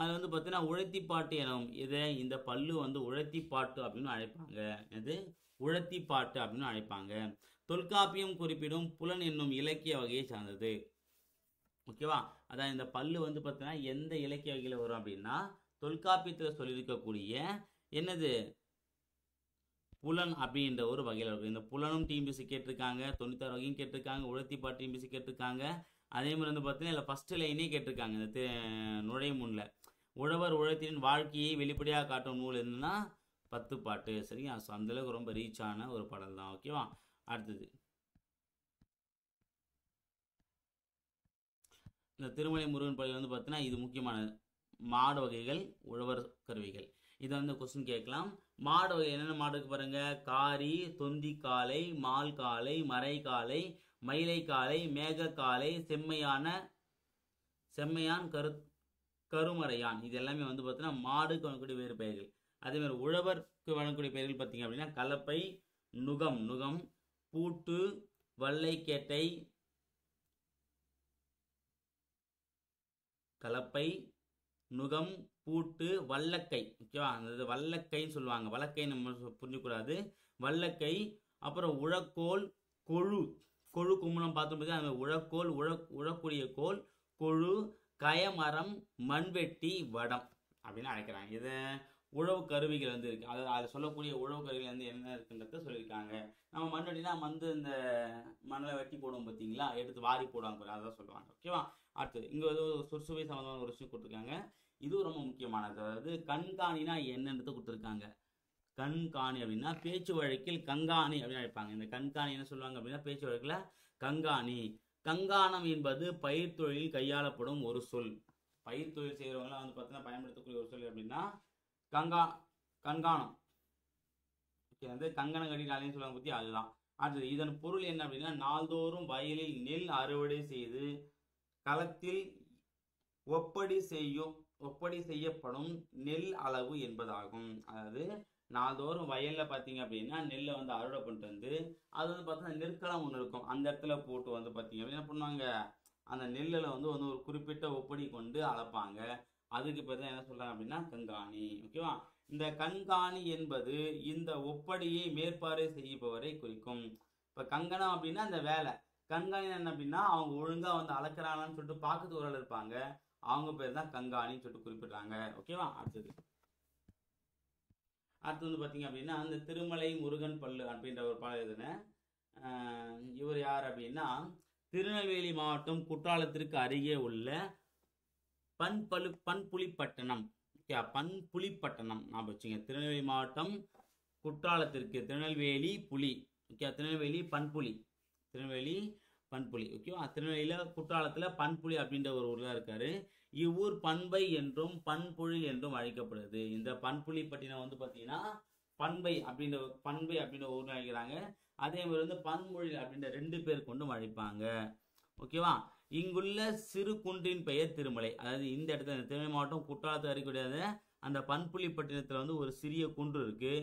அது வந்து பார்த்தீங்கன்னா உழத்திப்பாட்டு எனவும் இந்த பல்லு வந்து உழத்திப்பாட்டு அப்படின்னு அழைப்பாங்க. இது உழத்திப்பாட்டு அப்படின்னு அழைப்பாங்க. தொல்காப்பியம் குறிப்பிடும் புலன் என்னும் இலக்கிய வகையை சார்ந்தது. ஓகேவா. அதான் இந்த பல்லு வந்து பார்த்தீங்கன்னா எந்த இலக்கிய வகையில் வரும் அப்படின்னா தொல்காப்பியத்தில் சொல்லியிருக்கக்கூடிய என்னது புலன் அப்படின்ற ஒரு வகையில் இருக்கும். இந்த புலனும் டிபிசி கேட்டிருக்காங்க, 96 வகையும் கேட்டிருக்காங்க, உழத்திப்பாட்டு டிபிசி கேட்டிருக்காங்க. அதே மாதிரி வந்து பார்த்தீங்கன்னா இல்லை ஃபர்ஸ்ட் லைனே கேட்டிருக்காங்க. இந்த நுழைமுன்ல உழவர் உழத்தின் வாழ்க்கையை வெளிப்படையாக காட்டும் நூல் என்னன்னா 10 பாட்டு. சரியா. ஸோ அந்தளவுக்கு ரொம்ப ரீச் ஆன ஒரு பாடல் தான். ஓகேவா. அடுத்தது இந்த திருமலை முருகன் பள்ளி வந்து பார்த்தீங்கன்னா இது முக்கியமான மாடு வகைகள், உழவர் கருவிகள். இதை வந்து கொஸ்டின் கேட்கலாம். மாடு வகை என்னென்ன மாடு இருக்கு பாருங்க. காரி, தொந்தி காலை, மால் காலை, மறை காலை, மயிலை காலை, மேக காலை, செம்மையான், கருமறையான். இது எல்லாமே வந்து பார்த்தீங்கன்னா மாடுக்கு வழங்கக்கூடிய வேறு பெயர்கள். அதே மாதிரி உழவருக்கு வழங்கக்கூடிய பெயர்கள் பார்த்தீங்க அப்படின்னா கலப்பை, நுகம் நுகம், பூட்டு, வல்லைக்கேட்டை, கலப்பை, நுகம், பூட்டு, வல்லக்கை. ஓகேவா, அந்த வல்லக்கைன்னு சொல்லுவாங்க, வல்லக்கை நம்ம புரிஞ்சுக்கூடாது, வல்லக்கை. அப்புறம் உழக்கோல், கொழு, கொழு கும்பலம் பார்த்தோம், அந்த உழக்கோல், உழக்கூடிய கோல், கொழு, கயமரம், மண்வெட்டி, வடம் அப்படின்னு அழைக்கிறாங்க. இதை உழவு கருவிகள் வந்து இருக்கு, அதாவது அதில் சொல்லக்கூடிய உழவு கருவிகள் வந்து என்ன இருக்குன்றத சொல்லியிருக்காங்க. நம்ம மண்வெட்டினா வந்து இந்த மண்ணை வெட்டி போடுவோம் பார்த்தீங்களா, எடுத்து வாரி போடுவாங்க, அதான் சொல்லுவாங்க. ஓகேவா, அடுத்து இங்கே வந்து சுறுசுவை சம்மந்தமான ஒரு விஷயம் கொடுத்துருக்காங்க, இதுவும் ரொம்ப முக்கியமானது. அதாவது கண்காணினா என்னன்றதை கொடுத்துருக்காங்க. கண்காணி அப்படின்னா பேச்சு வழக்கில் கண்காணி அப்படின்னு அழைப்பாங்க. இந்த கண்காணி என்ன சொல்லுவாங்க அப்படின்னா பேச்சு வழக்கில் கண்காணி. கண்காணம் என்பது பயிர் தொழிலில் கையாளப்படும் ஒரு சொல். பயிர் தொழில் செய்கிறவங்களாம் வந்து பார்த்தீங்கன்னா பயன்படுத்தக்கூடிய ஒரு சொல் அப்படின்னா கண்காணம். வந்து கங்கணம் கட்டினாலேன்னு சொல்லுவாங்க பற்றி, அதுதான். அடுத்தது இதன் பொருள் என்ன அப்படின்னா நாள்தோறும் வயலில் நெல் அறுவடை செய்து களத்தில் ஒப்படை செய்யப்படும் நெல் அளவு என்பதாகும். அதாவது நாள்தோறும் வயல்ல பார்த்தீங்க அப்படின்னா நெல்லை வந்து அறுவடை பண்ணிட்டு வந்து அது வந்து பார்த்தீங்கன்னா நெற்களம் ஒன்று இருக்கும், அந்த இடத்துல போட்டு வந்து பார்த்தீங்க அப்படின்னா என்ன பண்ணுவாங்க, அந்த நெல்லில் வந்து ஒரு குறிப்பிட்ட ஒப்படி கொண்டு அளப்பாங்க. அதுக்கு பேர் தான் என்ன சொல்றாங்க அப்படின்னா கண்காணி. ஓகேவா, இந்த கண்காணி என்பது இந்த ஒப்படியை மேற்பார்வை செய்பவரை குறிக்கும். இப்போ கங்கணம் அப்படின்னா அந்த வேலை, கண்காணி என்ன அப்படின்னா அவங்க ஒழுங்கா வந்து அளக்குறாங்கன்னு சொல்லிட்டு பார்க்கறதுக்கு ஒரு ஆள் இருப்பாங்க, அவங்க பேர் தான் கண்காணின்னு சொல்லிட்டு குறிப்பிடுறாங்க. ஓகேவா, அடுத்தது வந்து பார்த்தீங்க அப்படின்னா அந்த திருமலை முருகன் பல்லு அப்படின்ற ஒரு பாடல் எழுதின இவர் யார் அப்படின்னா திருநெல்வேலி மாவட்டம் குற்றாலத்திற்கு அருகே உள்ள பண்புலிப்பட்டணம். பண்புலிப்பட்டணம் ஞாபகம் வச்சுங்க. திருநெல்வேலி மாவட்டம் குற்றாலத்திற்கு, திருநெல்வேலி புலி, ஓகே, திருநெல்வேலி பண்புலி, திருநெல்வேலி பண்புலி. ஓகேவா, திருநெல்வேலியில் குற்றாலத்தில் பண்புலி அப்படின்ற ஒரு ஊரில் இருக்காரு. இவ்வூர் பண்பை என்றும் பண்புழி என்றும் அழைக்கப்படுது. இந்த பண்புலிப்பட்டினம் வந்து பார்த்தீங்கன்னா பண்பை அப்படின்ற ஊர் அழைக்கிறாங்க. அதே மாதிரி வந்து பன்மொழி அப்படின்ற 2 பேர் கொண்டும் அழைப்பாங்க. ஓகேவா, இங்குள்ள சிறு குன்றின் பெயர் திருமலை. அதாவது இந்த இடத்துல திருநெல்வேலி மாவட்டம் குற்றாலத்தை அறியக்கூடியது அந்த பண்புலிப்பட்டினத்தில் வந்து ஒரு சிறிய குன்று இருக்கு.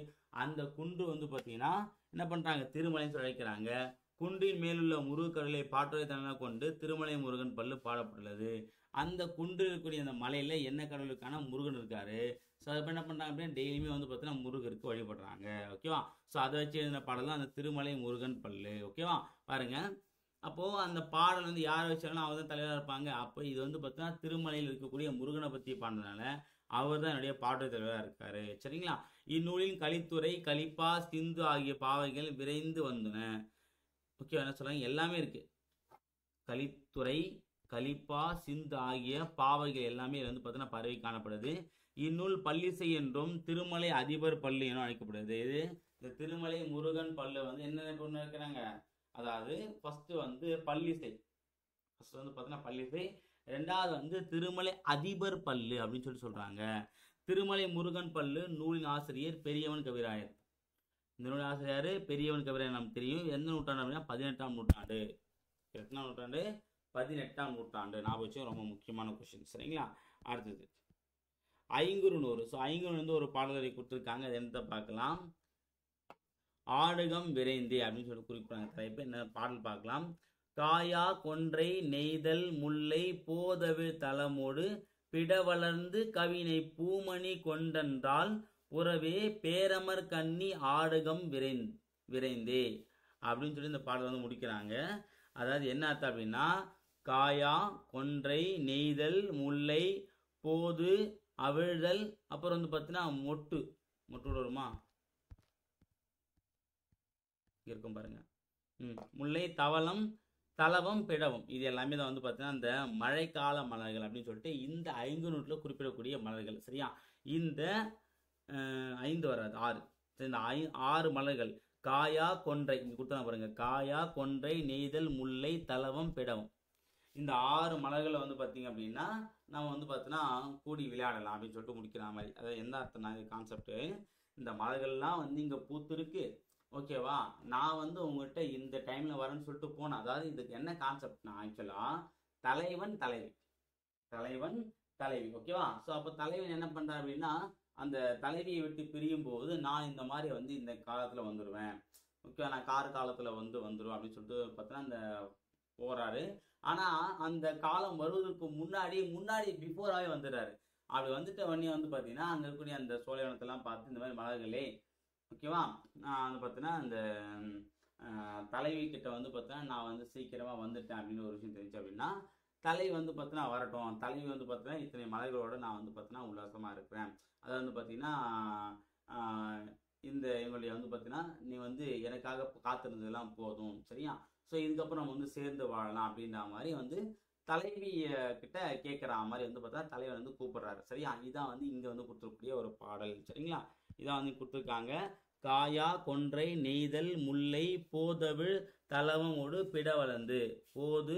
அந்த குன்று வந்து பார்த்தீங்கன்னா என்ன பண்ணுறாங்க, திருமலைன்னு அழைக்கிறாங்க. குன்றின் மேலுள்ள முருகக்கடலை பாட்டுரை தனமாக கொண்டு திருமலை முருகன் பல்லு பாடப்பட்டுள்ளது. அந்த குன்று இருக்கக்கூடிய அந்த மலையில என்ன கடவுளுக்கான முருகன் இருக்காரு. ஸோ அதை என்ன பண்ணுறாங்க அப்படின்னா டெய்லியுமே வந்து பார்த்தீங்கன்னா முருகருக்கு வழிபடுறாங்க. ஓகேவா, ஸோ அதை வச்சு எழுதின பாடல் தான் அந்த திருமலை முருகன் பல்லு. ஓகேவா, பாருங்க, அப்போது அந்த பாடல் வந்து யார் வச்சாலும் அவர் தான் தலைவராக இருப்பாங்க. அப்போ இது வந்து பார்த்தீங்கன்னா திருமலையில் இருக்கக்கூடிய முருகனை பற்றி பாடினதுனால அவர் தான் என்னுடைய பாட்டு தலைவராக இருக்காரு. சரிங்களா, இந்நூலின் கலித்துறை, கலிப்பா, சிந்து ஆகிய பாவைகள் விரைந்து வந்தன. ஓகே, என்ன சொல்றாங்க, எல்லாமே இருக்கு. கலித்துறை, கலிப்பா, சிந்து ஆகிய பாவைகள் எல்லாமே வந்து பார்த்தீங்கன்னா பரவி காணப்படுது. இந்நூல் பல்லிசை என்றும் திருமலை அதிபர் பல்லு என அழைக்கப்படுது. இது இந்த திருமலை முருகன் பல்லு வந்து என்ன கொண்டு இருக்கிறாங்க, அதாவது ஃபர்ஸ்ட் வந்து பல்லிசை, ஃபர்ஸ்ட் வந்து பார்த்தீங்கன்னா பல்லிசை, 2வது வந்து திருமலை அதிபர் பல்லு அப்படின்னு சொல்றாங்க. திருமலை முருகன் பல்லு நூலின் ஆசிரியர் பெரியவன் கவிராயர். இந்த நூலின் ஆசிரியர் பெரியவன் கவிராயர் நமக்கு தெரியும். எந்த நூற்றாண்டு அப்படின்னா 18ஆம் நூற்றாண்டு. எத்தனாம் நூற்றாண்டு, 18ஆம் நூற்றாண்டு. ஞாபகம் வச்சு, ரொம்ப முக்கியமான கொஸ்டின். சரிங்களா, அடுத்தது ஐங்குறுநூறு. ஸோ ஐங்குறு வந்து ஒரு பாடலை கொடுத்துருக்காங்க, அது என்ன பார்க்கலாம். ஆடுகம் விரைந்தே அப்படின்னு சொல்லி குறிப்பிட்டாங்க. தலைப்பு என்ன பாடல் பார்க்கலாம். காயா கொன்றை நெய்தல் முல்லை போதவிழ் தலமோடு பிட வளர்ந்து கவினை பூமணி கொண்டன்றால் புறவே பேரமர் கன்னி ஆடுகம் விரைந்தே அப்படின்னு சொல்லி இந்த பாடல் வந்து முடிக்கிறாங்க. அதாவது என்ன அர்த்தம் அப்படின்னா காயா கொன்றை நெய்தல் முல்லை போது அவிழ்தல், அப்புறம் வந்து பார்த்தீங்கன்னா மொட்டு வருமா, இருக்கும் பாருங்க, முல்லை தவளம் தலவம் பிடவம், இது எல்லாமே தான் வந்து பார்த்தீங்கன்னா இந்த மழைக்கால மலர்கள் அப்படின்னு சொல்லிட்டு இந்த 5 நூற்றில் குறிப்பிடக்கூடிய மலர்கள். சரியா, இந்த 5 வராது 6, இந்த 6 மலர்கள் காயா கொன்றை இங்கே கொடுத்தா பாருங்க, காயா கொன்றை நெய்தல் முல்லை தலவம் பிடவம், இந்த 6 மலர்களை வந்து பார்த்தீங்க அப்படின்னா நம்ம வந்து பார்த்தீங்கன்னா கூடி விளையாடலாம் அப்படின்னு சொல்லிட்டு முடிக்கிற மாதிரி. அதாவது என்ன அர்த்தம்னா இது கான்செப்ட், இந்த மலர்கள்லாம் வந்து இங்கே பூத்துருக்கு, ஓகேவா, நான் வந்து உங்கள்கிட்ட இந்த டைமில் வரேன்னு சொல்லிட்டு போனேன். அதாவது இதுக்கு என்ன கான்செப்ட்னா ஆக்சுவலாக தலைவன் தலைவி, ஓகேவா. ஸோ அப்போ தலைவன் என்ன பண்ணுறார் அப்படின்னா அந்த தலைவியை விட்டு பிரியும் போது நான் இந்த மாதிரி வந்து இந்த காலத்தில் வந்துடுவேன், ஓகே, நான் கார் காலத்தில் வந்துடும் அப்படின்னு சொல்லிட்டு பார்த்தீங்கன்னா அந்த போகிறாரு. ஆனால் அந்த காலம் வருவதற்கு முன்னாடி பிஃபோராகவே வந்துடுறாரு. அப்படி வந்துட்ட உடனே பார்த்தீங்கன்னா அங்கே இருக்கக்கூடிய அந்த சோலைவனத்தெல்லாம் பார்த்து இந்த மாதிரி மலர்களே, ஓகேவா, நான் பார்த்தீங்கன்னா அந்த தலைவி கிட்ட பார்த்தீங்கன்னா நான் சீக்கிரமாக வந்துட்டேன் அப்படின்னு ஒரு விஷயம் தெரிஞ்சு அப்படின்னா, தலைவி பார்த்தீங்கன்னா வரட்டும், தலைவி பார்த்தீங்கன்னா இத்தனை மலர்களோட நான் பார்த்தீங்கன்னா உல்லாசமாக இருக்கிறேன். அதை பார்த்தீங்கன்னா இந்த என்னுடைய பார்த்தீங்கன்னா நீ எனக்காக காத்திருந்ததெல்லாம் போதும், சரியா, ஸோ இதுக்கப்புறம் நம்ம சேர்ந்து வாழலாம் அப்படின்ற மாதிரி தலைவிய கிட்ட கேட்குற மாதிரி பார்த்தா தலைவர் கூப்பிடுறாரு, சரியா. இதான் இங்கே கொடுத்துருக்கக்கூடிய ஒரு பாடல், சரிங்களா. இதான் கொடுத்துருக்காங்க. காயா கொன்றை நெய்தல் முல்லை போதவிழ் தலவம் ஒடு பிடவளந்து, போது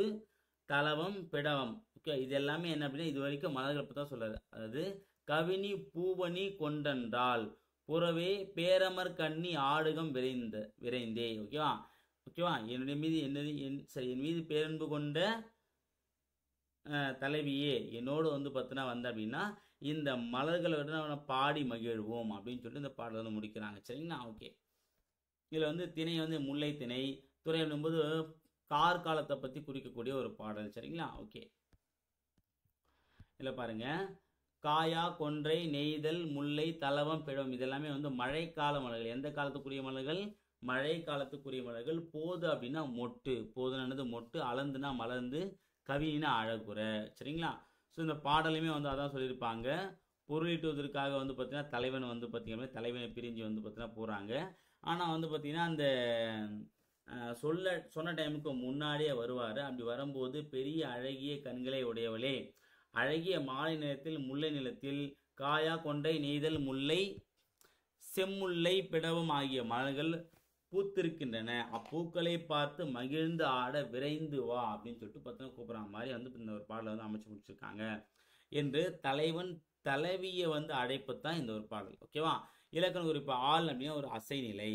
தலவம் பிடவம், ஓகே, இது எல்லாமே என்ன அப்படின்னா இது வரைக்கும் மலர்களை பற்றி தான் சொல்றாரு. அதாவது கவினி பூவணி கொண்டன்றால் புறவே பேரமர் கண்ணி ஆடுகம் விரைந்தே, ஓகேவா, என்னுடைய மீது என் மீது பேரன்பு கொண்ட தலைவியே, என்னோடு பார்த்தீங்கன்னா அப்படின்னா இந்த மலர்களோட பாடி மகிழ்வோம் அப்படின்னு சொல்லிட்டு இந்த பாடலை முடிக்கிறாங்க, சரிங்களா. ஓகே, இதில் திணை முல்லை திணை, துறை அப்படின்போது கார்காலத்தை பற்றி குறிக்கக்கூடிய ஒரு பாடல், சரிங்களா. ஓகே, இதில் பாருங்க, காயா கொன்றை நெய்தல் முல்லை தலவம் பிழவம் இதெல்லாமே மழைக்கால மலர்கள். எந்த காலத்துக்குரிய மலர்கள்? மழை காலத்துக்குரிய மலர்கள். போது அப்படின்னா மொட்டு, போதுனானது மொட்டு, அளந்துனா மலர்ந்து, கவினா அழகுற, சரிங்களா. ஸோ இந்த பாடலுமே அதான் சொல்லியிருப்பாங்க. பொருளீட்டுவதற்காக பார்த்தீங்கன்னா தலைவன் பார்த்தீங்கன்னா தலைவனை பிரிஞ்சு பார்த்தீங்கன்னா போகிறாங்க. ஆனால் பார்த்தீங்கன்னா அந்த சொன்ன டைமுக்கு முன்னாடியே வருவார். அப்படி வரும்போது பெரிய அழகிய கண்களை உடையவளே, அழகிய மாலை நிலத்தில் முல்லை நிலத்தில் காயா கொண்டை நெய்தல் முல்லை செம்முல்லை பிடவம் ஆகிய மலர்கள் பூத்திருக்கின்றன, அப்பூக்களை பார்த்து மகிழ்ந்து ஆட விரைந்து வா அப்படின்னு சொல்லிட்டு பார்த்தீங்கன்னா கூப்பிட்றாங்க மாதிரி இந்த ஒரு பாடலை அமைச்சு முடிச்சிருக்காங்க என்று தலைவன் தலைவியை அழைப்பு தான் இந்த ஒரு பாடல், ஓகேவா. இலக்கண குறிப்பு ஆள் அப்படின்னா ஒரு அசைநிலை,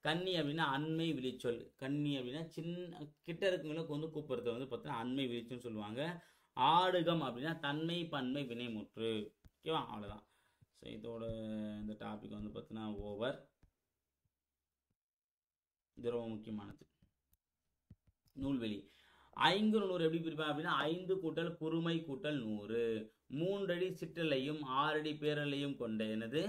கன்னி அப்படின்னா அண்மை விழிச்சொல், கன்னி அப்படின்னா சின்ன கிட்ட இருக்கவங்களுக்கு கூப்பிடுறது பார்த்தீங்கன்னா அண்மை விழிச்சொல்னு சொல்லுவாங்க. ஆடுகம் அப்படின்னா தன்மை பன்மை வினைமுற்று, ஓகேவா, அவ்வளோதான். ஸோ இதோட இந்த டாபிக் பார்த்தீங்கன்னா ஓவர். இது ரொம்ப முக்கியமானது. நூல்வெளி 5 100 எப்படி பிரிப்பேன் அப்படின்னா 5 கூட்டல் குறுமை கூட்டல் 100, 3 அடி சிற்றலையும் 6 அடி பேரலையும் கொண்ட, என்னது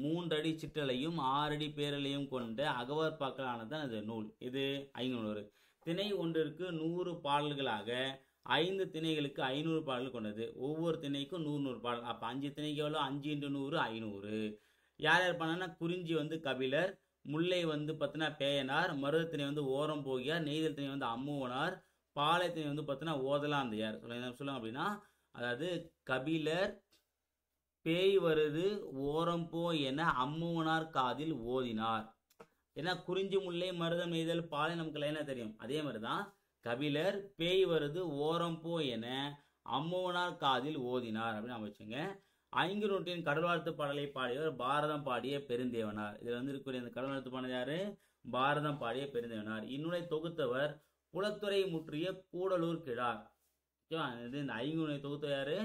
3 அடி சிற்றலையும் 6 அடி பேரலையும் கொண்ட அகவற்பாக்களானது தான் இது நூல். இது 500. திணை ஒன்றிற்கு 100 பாடல்களாக 5 திணைகளுக்கு 500 பாடல்கள் கொண்டது. ஒவ்வொரு திணைக்கும் 100 பாடல். அப்போ 5 திணைக்கு எவ்வளோ? 5 × 100 500. யார் யார் பண்ணாங்கன்னா குறிஞ்சி கபிலர், முல்லை பார்த்தீங்கன்னா பேயனார், மருதத்திணை ஓரம் போகியார், நெய்தல் திணை அம்முவனார், பாளையத்திணை பார்த்தீங்கன்னா ஓதலாந்தையார். சொல்லுங்க அப்படின்னா, அதாவது கபிலர் பேய் வருது ஓரம் போ என அம்முவனார் காதில் ஓதினார். ஏன்னா குறிஞ்சி முல்லை மருதம் நெய்தல் பாலை நமக்கு லைனா தெரியும். அதே மாதிரிதான் கபிலர் பேய் வருது ஓரம் போ என அம்முவனார் காதில் ஓதினார் அப்படின்னு வச்சுங்க. 500 கடல் வாழ்த்து பாடலை பாடியவர் பாரதம் பாடிய பெருந்தேவனார். இதுல இருக்கக்கூடிய அந்த கடல் வாழ்த்து பாடல் யாரு? பாரதம் பாடிய பெருந்தேவனார். இந்நூலை தொகுத்தவர் புலத்துறை முற்றிய கூடலூர் கிழார். இந்த 500 தொகுத்த யாரு?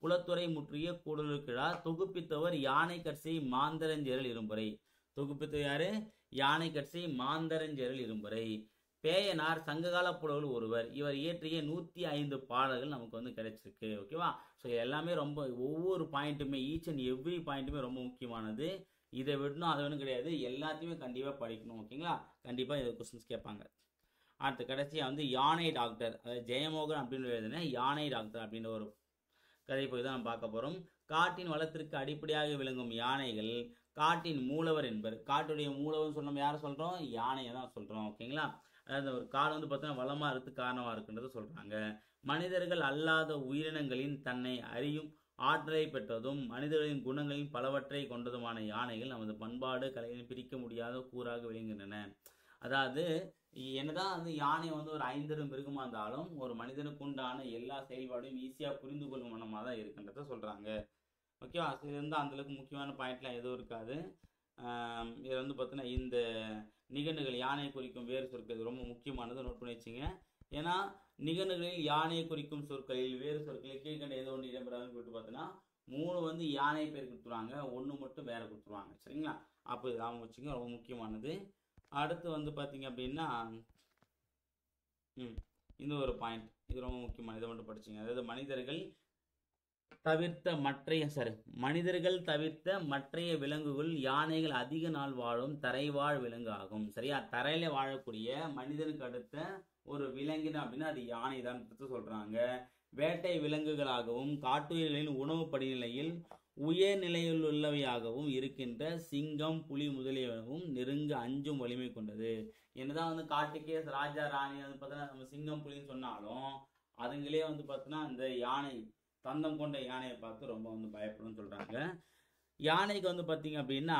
புலத்துறை முற்றிய கூடலூர் கிழார். தொகுப்பித்தவர் யானை கட்சி மாந்தரஞ்சேரல் இரும்புரை. தொகுப்பித்தவர் யாரு? யானை கட்சி மாந்தரஞ்சேரல் இரும்புரை. பேயனார் சங்ககால புலவர்கள் ஒருவர். இவர் இயற்றிய 105 பாடல்கள் நமக்கு கிடைச்சிருக்கு, ஓகேவா. ஸோ எல்லாமே ரொம்ப ஒவ்வொரு பாயிண்ட்டுமே ஈச் அண்ட் எவ்ரி பாயிண்ட்டுமே ரொம்ப முக்கியமானது. இதை விடணும் அதை வேணும் கிடையாது, எல்லாத்தையுமே கண்டிப்பாக படிக்கணும், ஓகேங்களா. கண்டிப்பாக இது கொஸ்டின்ஸ் கேட்பாங்க. அடுத்து கடைசியாக யானை டாக்டர், அதாவது ஜெயமோகன் அப்படின்னு எழுதின யானை டாக்டர் அப்படின்ற ஒரு கதை போய் தான் நம்ம பார்க்க போகிறோம். காட்டின் வளத்திற்கு அடிப்படையாக விளங்கும் யானைகள் காட்டின் மூலவர் என்பர். காட்டுடைய மூலவர் சொன்னோம், யாரை சொல்கிறோம்? யானையை தான் சொல்கிறோம், ஓகேங்களா. அதாவது ஒரு காடு பார்த்தீங்கன்னா வளமாக இருக்கிறதுக்கு காரணமாக இருக்குன்றத சொல்கிறாங்க. மனிதர்கள் அல்லாத உயிரினங்களின் தன்னை அறியும் ஆற்றலை பெற்றதும் மனிதர்களின் குணங்களின் பலவற்றை கொண்டதுமான யானைகள் நமது பண்பாடு கலைகளை பிரிக்க முடியாத கூறாக விளங்குகின்றன. அதாவது என்னதான் யானை ஒரு 5 மிருகமாக இருந்தாலும் ஒரு மனிதனுக்கு உண்டான எல்லா செயல்பாடும் ஈஸியாக புரிந்து கொள்ளும் மனமாக தான் இருக்குன்றத சொல்கிறாங்க, ஓகேவா. இது அந்தளவுக்கு முக்கியமான பாயிண்ட்லாம் எதுவும் இருக்காது. இதில் பார்த்தீங்கன்னா இந்த நிகண்டுகள் யானையை குறிக்கும் வேறு சொற்கள் ரொம்ப முக்கியமானது, நோட் பண்ணி வச்சுங்க. ஏன்னா நிகண்டுகளில் யானையை குறிக்கும் சொற்களில் வேறு சொற்களில் கீழ்கண்ட ஏதோ ஒன்று இடம்பெறாதுன்னு சொல்லிட்டு பார்த்தீங்கன்னா 3 யானை பேர் கொடுத்துருவாங்க, 1 மட்டும் வேற கொடுத்துருவாங்க, சரிங்களா. அப்போ இதாம வச்சுங்க, ரொம்ப முக்கியமானது. அடுத்து வந்து பார்த்தீங்க அப்படின்னா இந்த ஒரு பாயிண்ட், இது ரொம்ப முக்கியமான, இதை மட்டும் படிச்சிங்க. அதாவது மனிதர்கள் தவிர்த்த மற்றைய விலங்குகள் யானைகள் அதிக நாள் வாழும் தரைவாழ் விலங்கு ஆகும். சரியா? தரையில வாழக்கூடிய மனிதனுக்கு அடுத்த ஒரு விலங்கின அப்படின்னா அது யானை தான் சொல்றாங்க. வேட்டை விலங்குகளாகவும் காட்டுயிர்களின் உணவு படிநிலையில் உயர்நிலையில் உள்ளவையாகவும் இருக்கின்ற சிங்கம், புலி முதலியவையும் நெருங்க அஞ்சும் வலிமை கொண்டது. என்னதான் வந்து காட்டுக்கே ராஜா ராணி வந்து பார்த்தோன்னா நம்ம சிங்கம் புலின்னு சொன்னாலும் அதுங்களே வந்து பார்த்தோன்னா அந்த யானை, தந்தம் கொண்ட யானையை பார்த்து ரொம்ப வந்து பயப்படும் சொல்றாங்க. யானைக்கு வந்து பார்த்தீங்க அப்படின்னா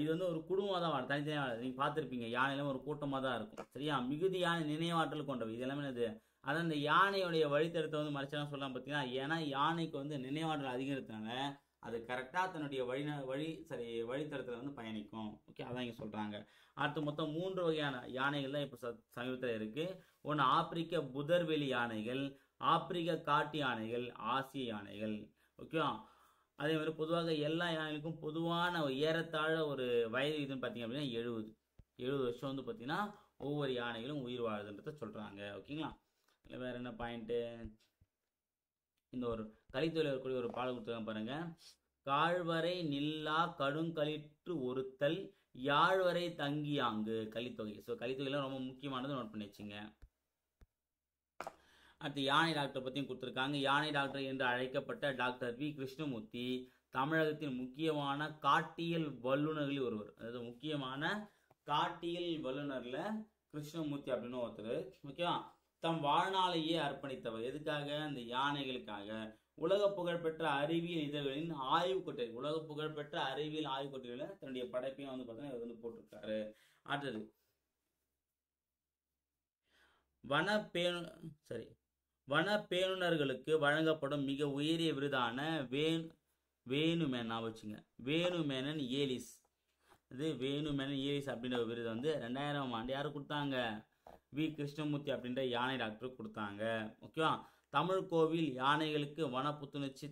இது வந்து ஒரு குடும்பமாக தான் வாழும், தனித்தனியாக நீங்கள் பார்த்துருப்பீங்க. யானையிலும் ஒரு கூட்டமாக தான் இருக்கும். சரியா? மிகுதி யானை நினைவாற்றல் கொண்டவை. இது எல்லாமே இது அதான் இந்த யானையுடைய வழித்தடத்தை வந்து மறைச்சலாம் சொல்லலாம் பார்த்தீங்கன்னா. ஏன்னா யானைக்கு வந்து நினைவாற்றல் அதிகரித்தனால அது கரெக்டாக தன்னுடைய வழித்தடத்தில் வந்து பயணிக்கும். ஓகே, அதான் இங்கே சொல்கிறாங்க. அடுத்து மொத்தம் 3 வகையான யானைகள் தான் இப்போ சமீபத்தில் இருக்குது. ஒன்று ஆப்பிரிக்க புதர்வெளி யானைகள், ஆப்பிரிக்க காட்டு யானைகள், ஆசிய யானைகள். ஓகேவா? அதே மாதிரி பொதுவாக எல்லா யானைகளுக்கும் பொதுவான ஏறத்தாழ ஒரு வயது இதுன்னு பார்த்தீங்க அப்படின்னா 70 வருஷம் வந்து பார்த்தீங்கன்னா ஒவ்வொரு யானைகளும் உயிர் வாழுதுன்றத சொல்கிறாங்க. ஓகேங்களா? இல்லை வேறு என்ன பாயிண்ட்டு? இந்த ஒரு கலித்தொழில் இருக்கக்கூடிய ஒரு பாடல் கொடுத்துருக்காங்க பாருங்க. காழ்வரை நில்லா கடுங்களிற்று ஒருத்தல் யாழ்வரை தங்கியாங்கு கலித்தொகை. ஸோ கலித்தொகைலாம் ரொம்ப முக்கியமானது, நோட் பண்ணி வச்சுங்க. அடுத்து யானை டாக்டர் பற்றியும் கொடுத்துருக்காங்க. யானை டாக்டர் என்று அழைக்கப்பட்ட டாக்டர் வி கிருஷ்ணமூர்த்தி தமிழகத்தின் முக்கியமான காட்டியல் வல்லுநர்களில் ஒருவர். அதாவது முக்கியமான காட்டியல் வல்லுநர்ல கிருஷ்ணமூர்த்தி அப்படின்னு ஒருத்தர். ஓகேவா? தம் வாழ்நாளையே அர்ப்பணித்தவர். எதுக்காக? அந்த யானைகளுக்காக. உலக புகழ்பெற்ற அறிவியல் இதழ்களின் ஆய்வுக்கட்டுரை, உலக புகழ்பெற்ற அறிவியல் ஆய்வுக்கட்டுரையில தன்னுடைய படைப்பையும் வந்து பார்த்தீங்கன்னா இவர் வந்து போட்டிருக்காரு. அடுத்தது வனப்பேணுனர்களுக்கு வழங்கப்படும் மிக உயரிய விருதான வேணுமேனன் ஏலிஸ். இது வேணுமேனன் ஏலிஸ் அப்படின்ற விருது வந்து 2000ஆம் ஆண்டு யாரு கொடுத்தாங்க? வி கிருஷ்ணமூர்த்தி அப்படின்ற யானை டாக்டர் கொடுத்தாங்க. ஓகேவா? தமிழ் கோவில் யானைகளுக்கு வன புத்துணர்ச்சி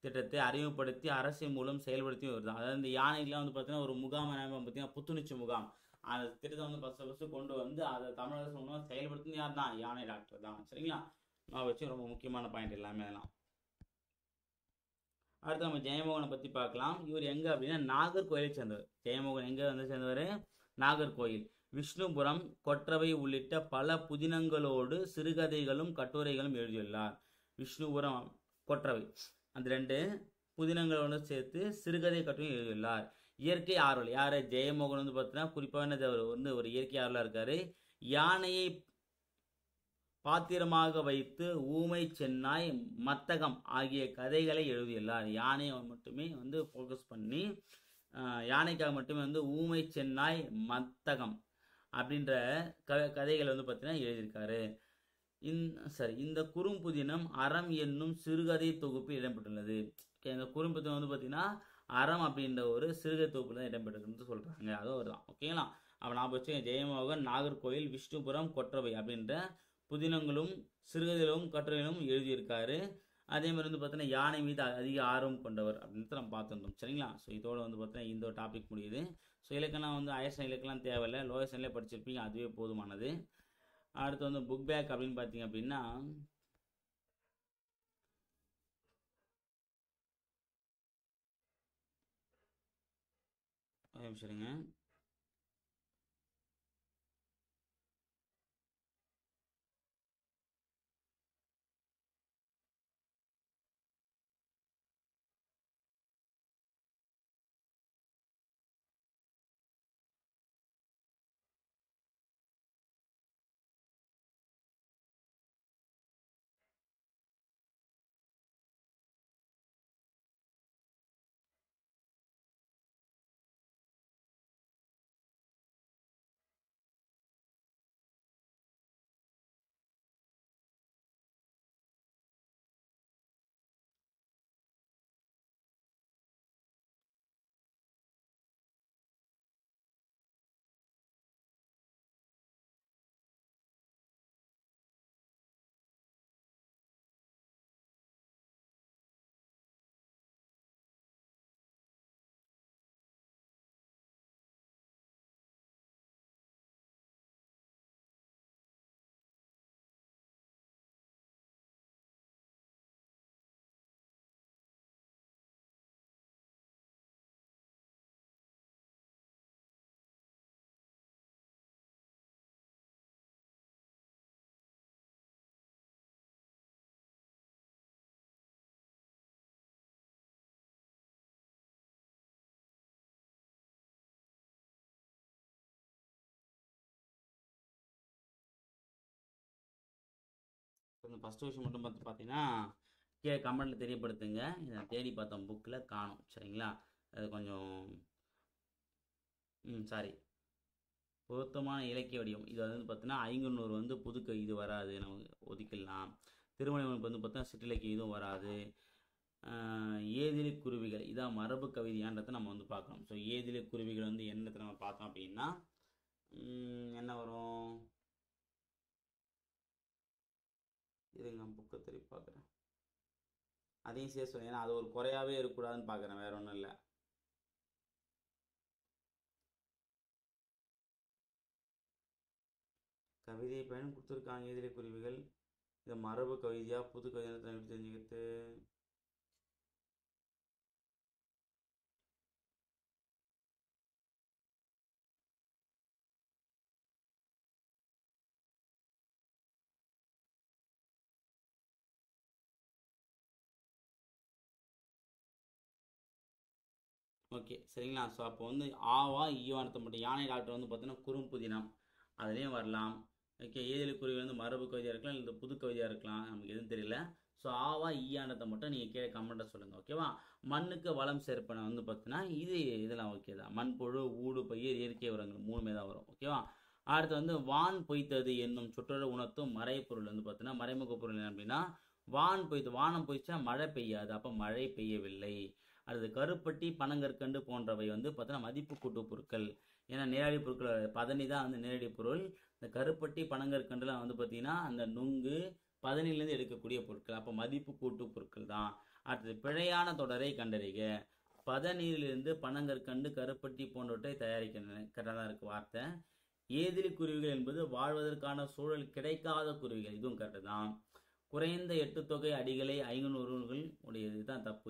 திட்டத்தை அறிமுகப்படுத்தி அரசின் மூலம் செயல்படுத்தி வருது. அதாவது இந்த யானைகள்லாம் வந்து பார்த்தீங்கன்னா ஒரு முகாம் பார்த்தீங்கன்னா புத்துணர்ச்சி முகாம், அந்த திட்டத்தை வந்து ஃபஸ்ட்டு கொண்டு வந்து அதை தமிழக அரசு மூலம் செயல்படுத்தி யார் தான்? யானை டாக்டர் தான். சரிங்களா? நான் வச்சு ரொம்ப முக்கியமான பாயிண்ட் எல்லாமே அதெல்லாம். அடுத்து நம்ம ஜெயமோகனை பற்றி பார்க்கலாம். இவர் எங்கே அப்படின்னா நாகர்கோயிலை சேர்ந்தவர். ஜெயமோகன் எங்கே வந்து சேர்ந்தவர்? நாகர்கோயில். விஷ்ணுபுரம், கொற்றவை உள்ளிட்ட பல புதினங்களோடு சிறுகதைகளும் கட்டுரைகளும் எழுதியுள்ளார். விஷ்ணுபுரம், கொற்றவை அந்த 2 புதினங்களோடு சேர்த்து சிறுகதை கட்டுரையும் எழுதியுள்ளார். இயற்கை ஆர்வல் யார்? ஜெயமோகன் வந்து பார்த்தீங்கன்னா குறிப்பாக அவர் வந்து ஒரு இயற்கை ஆர்வலாக இருக்காரு. யானையை பாத்திரமாக வைத்து ஊமை சென்னாய், மத்தகம் ஆகிய கதைகளை எழுதியுள்ளார். யானையை மட்டுமே வந்து ஃபோக்கஸ் பண்ணி யானைக்காக மட்டுமே வந்து ஊமை சென்னாய், மத்தகம் அப்படின்ற கதைகளை வந்து பார்த்தீங்கன்னா எழுதியிருக்காரு. இந்த குறும்புதினம் அறம் என்னும் சிறுகதை தொகுப்பில் இடம்பெற்றுள்ளது. இந்த குறும்புதினம் வந்து பார்த்தீங்கன்னா அறம் அப்படின்ற ஒரு சிறுகதை தொகுப்பில் தான் இடம்பெற்றிருக்குன்னு சொல்கிறாங்க. அதுவும் வருதான். ஓகேங்களா? அப்போ நான் வச்சு ஜெயமோகன் நாகர்கோயில், விஷ்ணுபுரம், கொற்றவை அப்படின்ற புதினங்களும் சிறுகதைகளும் கட்டுரைகளும் எழுதியிருக்காரு. அதே மாதிரி வந்து பார்த்தீங்கன்னா யானை மீது அதிக ஆர்வம் கொண்டவர் அப்படின்ட்டு நம்ம பார்த்துருந்தோம். சரிங்களா? ஸோ இதோட வந்து பார்த்தீங்கன்னா இந்த ஒரு டாபிக் முடியுது. ஸோ இலக்கணம் வந்து ஹையர் செகண்டரி இலக்கணம் தேவையில்லை, லோயர் செகண்டரியில் படிச்சிருப்பீங்க, அதுவே போதுமானது. அடுத்து வந்து புக் பேக் அப்படின்னு பார்த்தீங்க அப்படின்னா சரிங்க. இந்த ஃபஸ்ட்டு விஷயம் மட்டும் பார்த்தீங்கன்னா கமெண்ட்டில் தெரியப்படுத்துங்க. இதை தேடி பார்த்தோம் புக்கில் காணும். சரிங்களா? அது கொஞ்சம் சாரி, பொருத்தமான இலக்கிய வடிவம் இது வந்து பார்த்தீங்கன்னா 500 வந்து புதுக்க இது வராது, நம்ம ஒதுக்கிடலாம். திருமணம் வந்து பார்த்தா சிற்றிலக்கிய இதுவும் வராது. ஏதிலி குருவிகள் இதான் மரபு கவிதையான்றதை நம்ம வந்து பார்க்கணும். ஸோ ஏதிலி குருவிகள் வந்து என்னத்தை நம்ம பார்த்தோம் அப்படின்னா என்ன வரும், இருங்க புக்கை திருப்பி பார்க்குறேன். அதையும் சேர்த்து சொல்லுங்க, ஏன்னா அது ஒரு குறையாவே இருக்கக்கூடாதுன்னு பார்க்குறேன், வேற ஒன்றும் இல்லை. கவிதை பயன் கொடுத்துருக்காங்க ஏதிலி குருவிகள். இந்த மரபு கவிதையா புது கவிதை தெரிஞ்சுக்கிட்டு ஓகே சரிங்களா. ஸோ அப்போ வந்து ஆவா ஈவானத்தை மட்டும் யானை டாக்டர் வந்து பார்த்தீங்கன்னா குறும்புதினம் அதுலேயும் வரலாம். ஓகே, ஏதிலி குருவி வந்து மரபு கவிதையாக இருக்கலாம், இல்லை புது கவிதையாக இருக்கலாம், நமக்கு எதுவும் தெரியல. ஸோ ஆவா ஈயானத்தை மட்டும் நீங்கள் கீழே கமெண்ட்டை சொல்லுங்கள். ஓகேவா? மண்ணுக்கு வளம் சேர்ப்பன வந்து பார்த்தீங்கன்னா இதெல்லாம் ஓகே தான். மண்புழு, ஊடு, பயிர், இயற்கை உரங்கள் 3மே தான் வரும். ஓகேவா? அடுத்து வந்து வான் பொய்த்தது என்னும் சொற்றொடர் உணர்த்தும் மறைப்பொருள் வந்து பார்த்தீங்கன்னா மறைமுக பொருள் என்ன அப்படின்னா வானம் பொய்ச்சா மழை பெய்யாது, அப்போ மழை பெய்யவில்லை. அடுத்து கருப்பட்டி, பனங்கற்கண்டு போன்றவை வந்து பார்த்தீங்கன்னா மதிப்பு கூட்டு பொருட்கள். ஏன்னா நேரடி பொருட்கள் பதனி தான் வந்து நேரடி பொருள். இந்த கருப்பட்டி, பனங்கற்கண்டுலாம் வந்து பார்த்தீங்கன்னா அந்த நுங்கு பதனிலேருந்து எடுக்கக்கூடிய பொருட்கள், அப்போ மதிப்பு கூட்டு பொருட்கள் தான். அடுத்தது பிழையான தொடரை கண்டறிக. பதநீரிலிருந்து பனங்கற்கண்டு, கருப்பட்டி போன்றவற்றை தயாரிக்கின்றன. கரெக்டாக தான் இருக்குது வார்த்தை. ஏதிலி குருவிகள் என்பது வாழ்வதற்கான சூழல் கிடைக்காத குருவிகள், இதுவும் கரெக்டு தான். குறைந்த 8 தொகை அடிகளை 500 உடையது தான் தப்பு.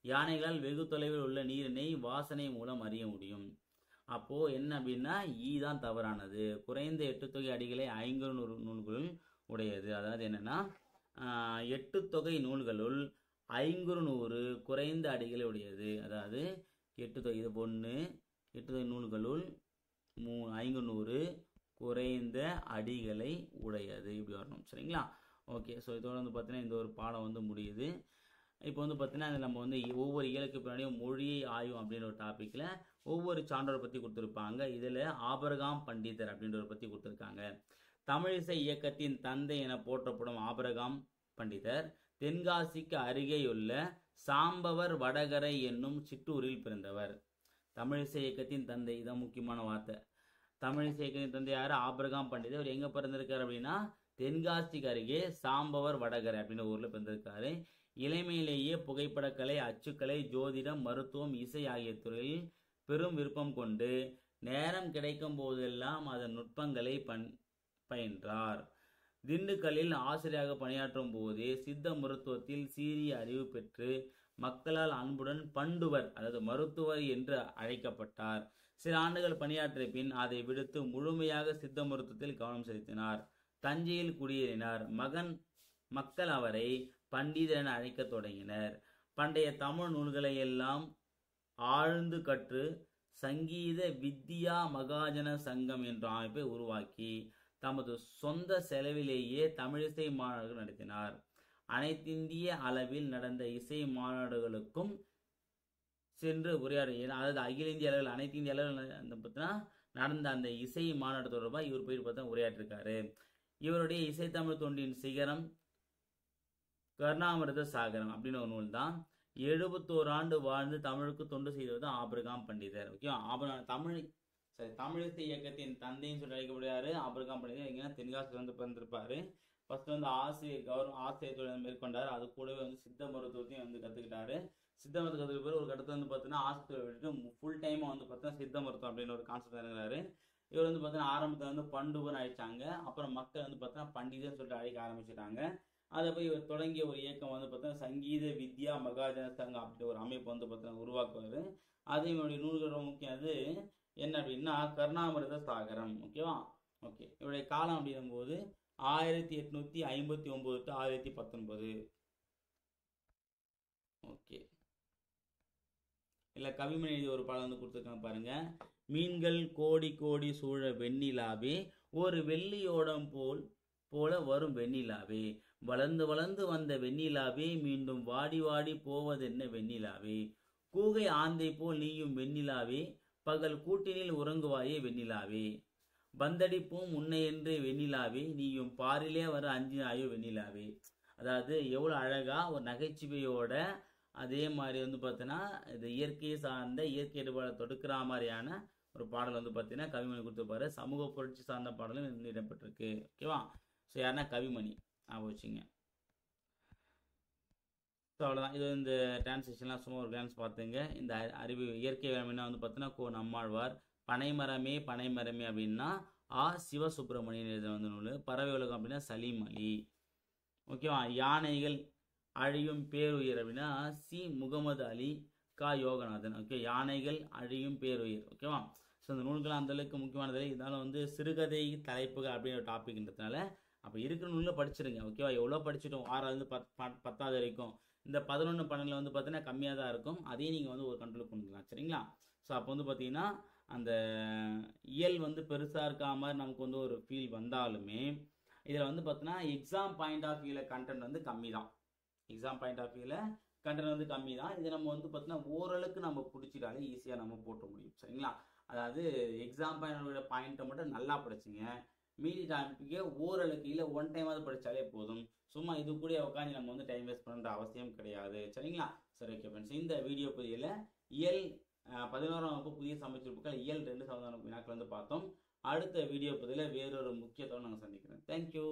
யானைகளால் வெகு தொலைவில் உள்ள நீரினை வாசனை மூலம் அறிய முடியும். அப்போ என்ன அப்படின்னா தான் தவறானது. குறைந்த 8 தொகை அடிகளை 500 நூல்களுள் உடையது. அதாவது என்னன்னா 8 தொகை நூல்களுள் 500 குறைந்த அடிகளை உடையது. அதாவது 8 தொகை இது 1 8 தொகை நூல்களுள் 500 குறைந்த அடிகளை உடையது, இப்படி வரணும். சரிங்களா? ஓகே, ஸோ இதோட வந்து பார்த்தீங்கன்னா இந்த ஒரு பாடம் வந்து முடியுது. இப்போ வந்து பார்த்தீங்கன்னா நம்ம வந்து ஒவ்வொரு இயலுக்கு பின்னாடியும் மொழியை ஆய்வு அப்படின்ற ஒரு டாப்பிக்கில் ஒவ்வொரு சான்றோரை பற்றி கொடுத்துருப்பாங்க. இதில் ஆபிரகாம் பண்டிதர் அப்படின்றவரை பற்றி கொடுத்துருக்காங்க. தமிழிசை இயக்கத்தின் தந்தை என போற்றப்படும் ஆபிரகாம் பண்டிதர் தென்காசிக்கு அருகேயுள்ள சாம்பவர் வடகரை என்னும் சிற்றூரில் பிறந்தவர். தமிழிசை இயக்கத்தின் தந்தை, இதான் முக்கியமான வார்த்தை. தமிழிசை இயக்கத்தின் தந்தை யார்? ஆபிரகாம் பண்டிதர். அவர் எங்கே பிறந்திருக்காரு அப்படின்னா தென்காசிக்கு அருகே சாம்பவர் வடகரை அப்படின்ற ஊரில் பிறந்திருக்காரு. இளமையிலேயே புகைப்படக்கலை, அச்சுக்கலை, ஜோதிடம், மருத்துவம், இசை ஆகிய துறையில் பெரும் விருப்பம் கொண்டு நேரம் கிடைக்கும் போதெல்லாம் அதன் நுட்பங்களை பயின்றார். திண்டுக்கல்லில் ஆசிரியராக பணியாற்றும் போதே சித்த மருத்துவத்தில் சீரிய அறிவு பெற்று மக்களால் அன்புடன் பண்டுவர், அதாவது மருத்துவர் என்று அழைக்கப்பட்டார். சில ஆண்டுகள் பணியாற்றிய பின் அதை விடுத்து முழுமையாக சித்த மருத்துவத்தில் கவனம் செலுத்தினார். தஞ்சையில் குடியேறினார். மக்கள் அவரை பண்டிதர் என அழைக்க தொடங்கினர். பண்டைய தமிழ் நூல்களை எல்லாம் ஆழ்ந்து கற்று சங்கீத வித்யா மகாஜன சங்கம் என்ற அமைப்பை உருவாக்கி தமது சொந்த செலவிலேயே தமிழிசை மாநாடுகள் நடத்தினார். அனைத்திந்திய அளவில் நடந்த இசை மாநாடுகளுக்கும் சென்று உரையாடுகிறார். அதாவது அகில இந்திய அளவில், அனைத்து இந்திய அளவில் பார்த்தீங்கன்னா நடந்த அந்த இசை மாநாடு தொடர்பாக இவர் போயிட்டு பார்த்தா உரையாற்றிருக்காரு. இவருடைய இசைத்தமிழ் தொண்டின் சிகரம் கருணாமிர்த சாகரம் அப்படின்னு ஒரு நூல் தான். 71 ஆண்டு வாழ்ந்து தமிழுக்கு தொண்டு செய்தவர் தான் ஆபிரகாம் பண்டிதர். ஓகே, தமிழிசை இயக்கத்தின் தந்தைன்னு சொல்லி அழைக்கப்படுறாரு ஆபிரகாம் பண்டிதர். எங்கன்னா தென்காசியில் வந்து பிறந்திருப்பாரு. ஃபர்ஸ்ட் வந்து ஆசிரியர் தொழில் மேற்கொண்டார். அது கூடவே வந்து சித்த மருத்துவத்தையும் வந்து கற்றுக்கிட்டாரு. சித்த மருத்துவ கற்றுக்கிட்டு ஒரு கட்டத்தில் வந்து பார்த்தீங்கன்னா ஆசிரியர் விட்டுட்டு ஃபுல் டைமாக வந்து பார்த்தீங்கன்னா சித்த மருத்துவம் அப்படின்னு ஒரு கான்செப்ட் இருக்கிறாரு. இவர் வந்து பார்த்தீங்கன்னா ஆரம்பத்தில் வந்து பண்டுவன் அழைச்சாங்க. அப்புறம் மக்கள் வந்து பார்த்தீங்கன்னா பண்டிதர் சொல்லிட்டு அழைக்க ஆரம்பிச்சிட்டாங்க. அதை போய் இவர் தொடங்கிய ஒரு இயக்கம் வந்து பார்த்தீங்கன்னா சங்கீத வித்யா மகாஜன சங்கம் அப்படி ஒரு அமைப்பு வந்து பார்த்தீங்கன்னா உருவாக்குவார். அது இவருடைய நூல்களோட முக்கியம் அது என்ன அப்படின்னா கருணாமிர்த சாகரம். ஓகேவா? ஓகே, இவருடைய காலம் அப்படிங்கும்போது 1859 to 1919. ஓகே, இல்லை கவிமணி எழுதிய ஒரு பாடம் வந்து கொடுத்துருக்காங்க பாருங்க. மீன்கள் கோடி கோடி சூழ வெண்ணிலாவே ஒரு வெள்ளியோடம் போல வரும் வெண்ணிலாவே வளர்ந்து வளர்ந்து வந்த வெண்ணிலாவே மீண்டும் வாடி வாடி போவதென்ன வெண்ணிலாவே, கூகை ஆந்தை போல் நீயும் வெண்ணிலாவே, பகல் கூட்டினில் உறங்குவாயே வெண்ணிலாவே, பந்தடிப்போம் உன்னை என்று வெண்ணிலாவே, நீயும் பாரிலே வர அஞ்சினாயோ வெண்ணிலாவே. அதாவது எவ்வளோ அழகா ஒரு நகைச்சுவையோட அதே மாதிரி வந்து பார்த்தீங்கன்னா இது இயற்கையை சார்ந்த இயற்கை தொடுக்கிற மாதிரியான ஒரு பாடல் வந்து பார்த்தீங்கன்னா கவிமணி கொடுத்துருப்பாரு. சமூக புரட்சி சார்ந்த பாடலும் வந்து இடம்பெற்றிருக்கு. ஓகேவா? ஸோ யாருன்னா கவிமணி வச்சுங்க. ஸோ அவ்வளோதான். இது இந்த டிரான்ஸ்லேஷன்லாம் சும்மா ஒரு கிளான்ஸ் பார்த்துங்க. இந்த அறிவு இயற்கை வேளாண்மைனா வந்து பார்த்தீங்கன்னா கோ நம்மாழ்வார், பனைமரமே பனைமரமே அப்படின்னா சிவசுப்பிரமணியன் எழுத வந்து நூல், பறவை உலகம் அப்படின்னா சலீம் அலி. ஓகேவா? யானைகள் அழியும் பேருயிர் அப்படின்னா முகமது அலி, யோகநாதன். ஓகே, யானைகள் அழியும் பேருயிர். ஓகேவா? ஸோ இந்த நூல்கள் அந்தளவுக்கு முக்கியமானது. இதனால வந்து சிறுகதை தலைப்புகள் அப்படின்ற டாபிக்ன்றதுனால அப்போ இருக்கிற நூலில் படிச்சிருங்க. ஓகேவா? எவ்வளோ படிச்சுட்டோம் 6வது 10வது வரைக்கும். இந்த 11 12 வந்து பார்த்தீங்கன்னா கம்மியாக தான் இருக்கும். அதையும் நீங்கள் வந்து ஒரு கண்ட்ரோல் பண்ணிக்கலாம். சரிங்களா? ஸோ அப்போ வந்து பார்த்தீங்கன்னா அந்த இயல் வந்து பெருசாக இருக்கா மாதிரி நமக்கு வந்து ஒரு ஃபீல் வந்தாலுமே இதில் வந்து பார்த்தீங்கன்னா எக்ஸாம் பாயிண்ட் ஆஃப் வியூவில் கண்டென்ட் வந்து கம்மி தான். எக்ஸாம் பாயிண்ட் ஆஃப் வியூவில் கண்டென்ட் வந்து கம்மி தான். இதை நம்ம வந்து பார்த்தீங்கன்னா ஓரளவுக்கு நம்ம பிடிச்சிட்டாலே ஈஸியாக நம்ம போட்ட முடியும். சரிங்களா? அதாவது எக்ஸாம் பாயிண்ட்டை மட்டும் நல்லா படிச்சுங்க. மீதி டாபிக்கே ஓரளவுக்கு இல்லை ஒன் டைமாவது படித்தாலே போதும். சும்மா இது கூட உட்காந்து நம்ம வந்து டைம் வேஸ்ட் பண்ணுற அவசியம் கிடையாது. சரிங்களா? சரி, ஓகே ஃப்ரெண்ட்ஸ், இந்த வீடியோ பதிவில் இயல் 11ஆம் வகுப்பு புதிய சமைச்சிருப்புகள் இயல் 2 சமதான வினாக்கள் வந்து பார்த்தோம். அடுத்த வீடியோ பதிவில் வேறொரு முக்கியத்துவம் நாங்கள் சந்திக்கிறேன். தேங்க்யூ.